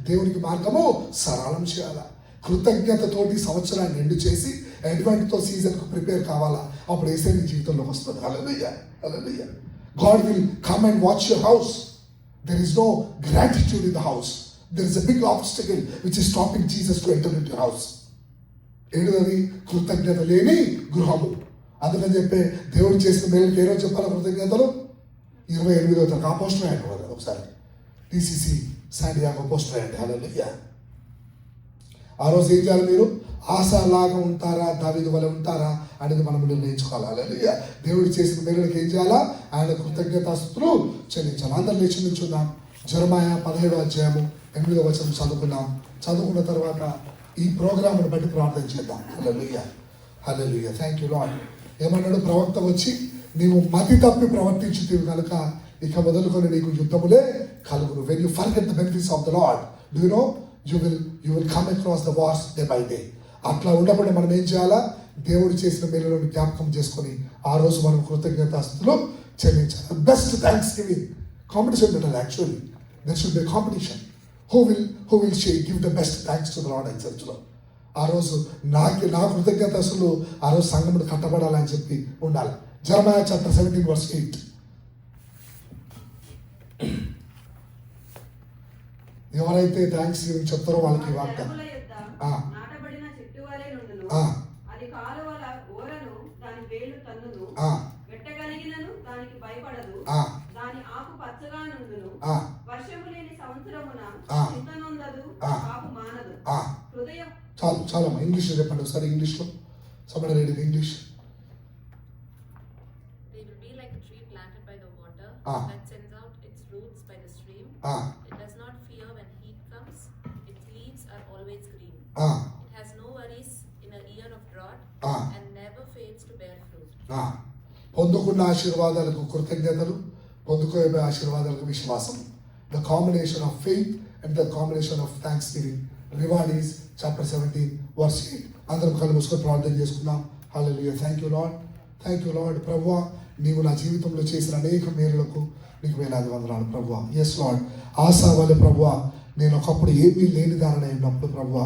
దేవునికి మార్గము సరళం చేయాలా. కృతజ్ఞతతోటి సంవత్సరాన్ని ఎండు చేసి అడ్వెంట్తో సీజన్కు ప్రిపేర్ కావాలా. అప్పుడు యేసయ్య నీ జీవితంలోకి వస్తుంది. హల్లెలూయా, హల్లెలూయా. God will come and watch your house. There is no gratitude in the house. There is a big obstacle which is stopping Jesus to enter into your house. ఏడుదది? కృతజ్ఞత లేని గృహము. అందుకని చెప్పే దేవుడు చేసిన మేలుకి ఏ రోజు చెప్పాలి కృతజ్ఞతలు? 28వ తారీఖు. ఆ పోస్టర్ అయ్యాడు కదా ఒకసారి. TCC శాండియాగో పోస్టర్ అయ్యండి. హల్లెలూయా. ఆ రోజు ఏం చేయాలి? మీరు ఆశలాగా ఉంటారా, దావీదు వలె ఉంటారా అనేది మనం నిర్ణయించుకోవాలి. హల్లెలూయా. దేవుడు చేసిన మేలులకు ఏం చేయాలా? ఆయన కృతజ్ఞతాస్తుతులు చెల్లించాలి. అందరు లేచి నిల్చుందాం. జెరమయా 17వ అధ్యాయము 8వ వచనం చదువుకుందాం. చదువుకున్న తర్వాత ఈ ప్రోగ్రామ్ను బట్టి ప్రార్థన చేద్దాం. హల్లెలూయా, హల్లెలూయా. Thank you lord. ఏమన్నాడు? ప్రవక్త వచ్చి నీవు మతి తప్పి ప్రవర్తించుతీవి కనుక ఇక మొదలుకొని నీకు యుద్ధములే కలుగును. When you forget the benefits of the lord, do you no you will come across the wars day by day. అట్లా ఉండకుండా మనం ఏం చేయాలా? దేవుడు చేసిన మేలులను జ్ఞాపకం చేసుకొని ఆ రోజు మనం కృతజ్ఞతాస్తుతులు చెల్లించాలి. బెస్ట్ థ్యాంక్స్ గివింగ్ కాంపిటీషన్ పెట్టాలి. Actually there should be competition. Who will give the best thanks to the lord and చర్చ్లో. ఆ రోజు నా కృతజ్ఞతాస్తులు ఆ రోజు సంఘమును కట్టబడాలని చెప్పి ఉండాలి. జెరమయా చాప్టర్ 17 verse 8. ఎవరైతే థ్యాంక్స్ గివింగ్ చెప్తారో వాళ్ళకి వాగ్దానం. నాటబడిన చెట్టు వలె నుండును. అది కాలువల ఓరను దాని వేళ్ళు తన్నును. వెట్టగలిగినను దానికి భయపడదు. దాని ఆకు పచ్చగా నుండును. వర్షము లేని సంవత్సరమున చింత నొందదు, కాపు మానదు. హృదయం చాలా ఇంగ్లీష్లో చెప్పండి ఒకసారి. ఇంగ్లీష్లో somebody read in English. They will be like a tree planted by the water that sends out its roots by the stream. It does not fear when heat comes. Its leaves are always green. ఆ, It has no worries in a year of drought Ah. and never fails to bear fruit. ఆ. పొందుకున్న ఆశీర్వాదాలకు కృతజ్ఞతలు, పొందుకోబోయే ఆశీర్వాదాలకు విశ్వాసం. The combination of faith and the combination of thanksgiving. Reward is chapter 17 verse 8. అందరం కళ్ళు మూసుకొని ప్రార్థన చేసుకుందాం. హల్లెలూయా. Thank you lord, thank you lord. ప్రభువా, నీవు నా జీవితంలో చేసిన అనేక మేలులకు నీకు వేలాది వందనాలు ప్రభువా. Yes lord. ఆశావాలే ప్రభువా, నేను ఒకప్పుడు ఏమీ లేని దానిని ఉన్నప్పుడు ప్రభువా,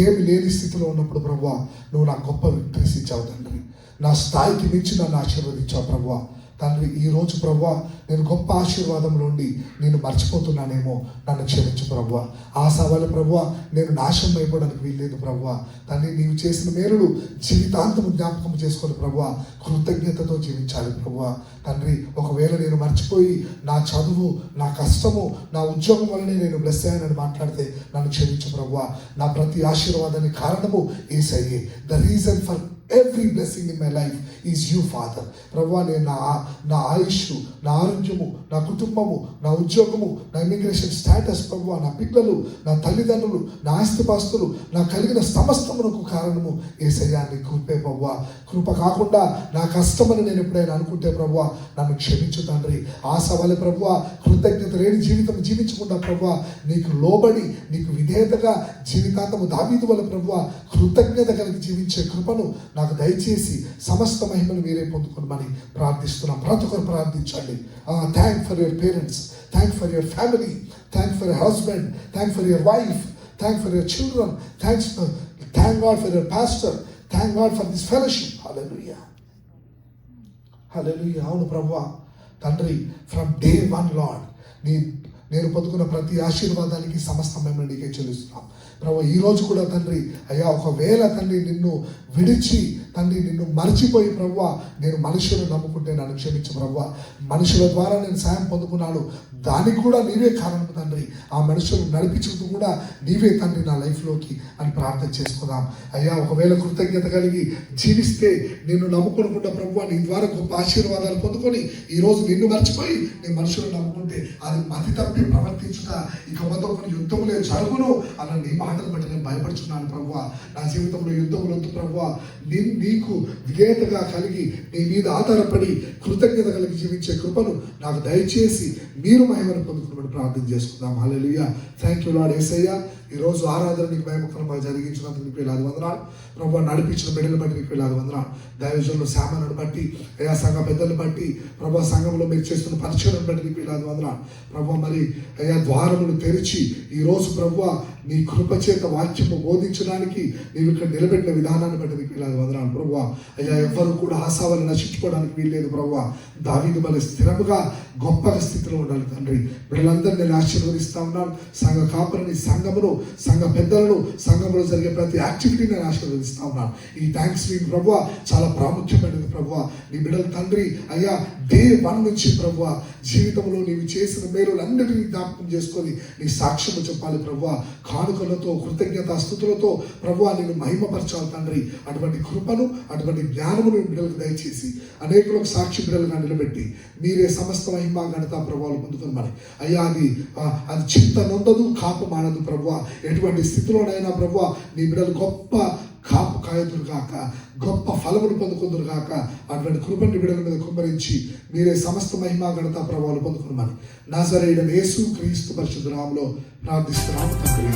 ఏమి లేని స్థితిలో ఉన్నప్పుడు ప్రభువా, నువ్వు నాకు గొప్ప విక్టరీస్ ఇచ్చావు తండ్రి. నా స్థాయికి మించి నన్ను ఆశీర్వదించావు ప్రభువా. తండ్రి, ఈరోజు ప్రభువా నేను గొప్ప ఆశీర్వాదం నుండి నేను మర్చిపోతున్నానేమో, నన్ను క్షమించు ప్రభువా. ఆశావాలే ప్రభువా, నేను నాశనం అయిపోవడానికి వీల్లేదు ప్రభువా. తండ్రి, నీవు చేసిన మేలులు జీవితాంతము జ్ఞాపకం చేసుకొని ప్రభువా కృతజ్ఞతతో జీవించాలి ప్రభువా. తండ్రి, ఒకవేళ నేను మర్చిపోయి నా చదువు, నా కష్టము, నా ఉద్యోగం వల్లనే నేను బ్లెస్ అయ్యానని మాట్లాడితే నన్ను క్షమించు ప్రభువా. నా ప్రతి ఆశీర్వాదానికి కారణము యేసయ్యే. The reason for every blessing in my life is you father. ప్రభువా, నేను నా ఆయుష్, నా ఆరోగ్యము, నా కుటుంబము, నా ఉద్యోగము, నా ఇమిగ్రేషన్ స్టేటస్ ప్రభువా, నా పిల్లలు, నా తల్లిదండ్రులు, నా ఆస్తిపాస్తులు, నా కలిగిన సమస్తమునకు కారణము యేసయ్యా నీ కృపే ప్రభువా. కృప కాకుండా నా కష్టమని నేను ఎప్పుడైనా అనుకుంటే ప్రభువా నన్ను క్షమించు తండ్రి. ఆశవలే ప్రభువా కృతజ్ఞత లేని జీవితం జీవించకుండా ప్రభువా నీకు లోబడి నీకు విధేయతగా జీవితాంతము దావీదు వలె ప్రభువా కృతజ్ఞత కలిగి జీవించే కృపను నాకు దయచేసి సమస్త మహిమను మీరే పొందుకోమని ప్రార్థిస్తున్నాం. ప్రతి ఒక్కరు ప్రార్థించండి. Thank for your parents, thank for your family, thank for your husband, thank for your wife, thank for your children, thank God for your pastor, thank God for this fellowship. హల్లెలూయా, హల్లెలూయా. అవును ప్రభువా తండ్రి, ఫ్రమ్ డే 1 లార్డ్ నేను పొందుకున్న ప్రతి ఆశీర్వాదానికి సమస్త మేము నీకే చెల్లిస్తున్నాం ప్రభు. ఈరోజు కూడా తండ్రి అయ్యా, ఒకవేళ తండ్రి నిన్ను విడిచి తండ్రి నిన్ను మర్చిపోయి ప్రభువా నేను మనుషులను నమ్ముకుంటే నన్ను క్షమించు ప్రభువా. మనుషుల ద్వారా నేను సాయం పొందుకున్నాను, దానికి కూడా నీవే కారణం తండ్రి. ఆ మనుషులు నడిపించుతూ కూడా నీవే తండ్రి నా లైఫ్లోకి అని ప్రార్థన చేసుకుందాం. అయ్యా, ఒకవేళ కృతజ్ఞత కలిగి జీవిస్తే నిన్ను నమ్ముకోకుండా ప్రభువా నీ ద్వారా గొప్ప ఆశీర్వాదాలు పొందుకొని ఈరోజు నిన్ను మర్చిపోయి నేను మనుషులను నమ్ముకుంటే అది మతి తప్పి ప్రవర్తించుట ఇక మొదలు కొన్ని యుద్ధములే జరుగును అన్న నీ మాటలు బట్టి నేను భయపడుచున్నాను ప్రభువా. నా జీవితంలో యుద్ధములు వద్దు ప్రభువా. నీకు విధేయతగా కలిగి నీ మీద ఆధారపడి కృతజ్ఞత కలిగి జీవించే కృపను నాకు దయచేసి మీరు మహిమను పొందుకుని ప్రార్థన చేసుకుందాం. హల్లెలూయా. థ్యాంక్ యూ లార్డ్ యేసయ్యా. ఈరోజు ఆరాధన నీకు మహిమకరంగా జరిగించినందుకు నీకు వేలాది వందనాలు ప్రభువా. నడిపించిన బిడ్డలు బట్టి నీకు వేలాది వందనాలు. దైవజనులు శామను బట్టి అయ్యా, సంఘ పెద్దలను బట్టి ప్రభువా, సంఘంలో మీరు చేస్తున్న పరిచయం బట్టి నీకు వేలాది వందనాలు ప్రభువా. మరి అయ్యా, ద్వారములు తెరిచి ఈరోజు ప్రభువా నీ కృపచేత వాక్యము బోధించడానికి నీవు ఇక్కడ నిలబెట్టిన విధానాన్ని బట్టి నీకు వేలాది వందనాలు ప్రభువా. అయ్యా, ఎవ్వరు కూడా ఆశావాలను నశించుకోవడానికి వీల్లేదు ప్రభువా. దావీదు వలె స్థిరముగా గొప్ప స్థితిలో ఉండాలి తండ్రి. వీళ్ళందరూ నేను ఆశీర్వదిస్తా ఉన్నాను. సంఘ కాపురిని, సంఘమును, సంఘ పెద్దలను, సంఘంలో జరిగే ప్రతి యాక్టివిటీ నేను ఆశీర్వదిస్తా ఉన్నాను. ఈ థ్యాంక్స్ గివింగ్ ప్రభువా చాలా ప్రాముఖ్యమైనది ప్రభువా. నీ బిడ్డలు తండ్రి అయ్యా డే 1 నుంచి ప్రభువా జీవితంలో నీవు చేసిన మేలులన్నిటినీ జ్ఞాపకం చేసుకొని నీ సాక్ష్యము చెప్పాలి ప్రభువా. కానుకలతో, కృతజ్ఞతాస్తుతులతో ప్రభువా నేను మహిమపరచాలి తండ్రి. అటువంటి కృపను, అటువంటి జ్ఞానమును బిడ్డలకు దయచేసి అనేకులకు సాక్షి బిడ్డలుగా నిలబెట్టి మీరే సమస్త మహిమ ఘనత ప్రభావాలు పొందుకోమని అయ్యా. అది చింత నొందదు, కాపు మానదు ప్రభువా. ఎటువంటి స్థితిలోనైనా ప్రభువా నీ బిడ్డలు గొప్ప కాపు కాయదురు కాక, గొప్ప ఫలములు పొందుకుందురు కాక అటువంటి కృపని బిడ్డల మీద కుమ్మరించి మీరే సమస్త మహిమ ఘనత ప్రభావాలు పొందుకున్నామని నజరేయుడైన యేసు క్రీస్తు పరిశుద్ధ నామములో ప్రార్థిస్తున్నాము తండ్రి.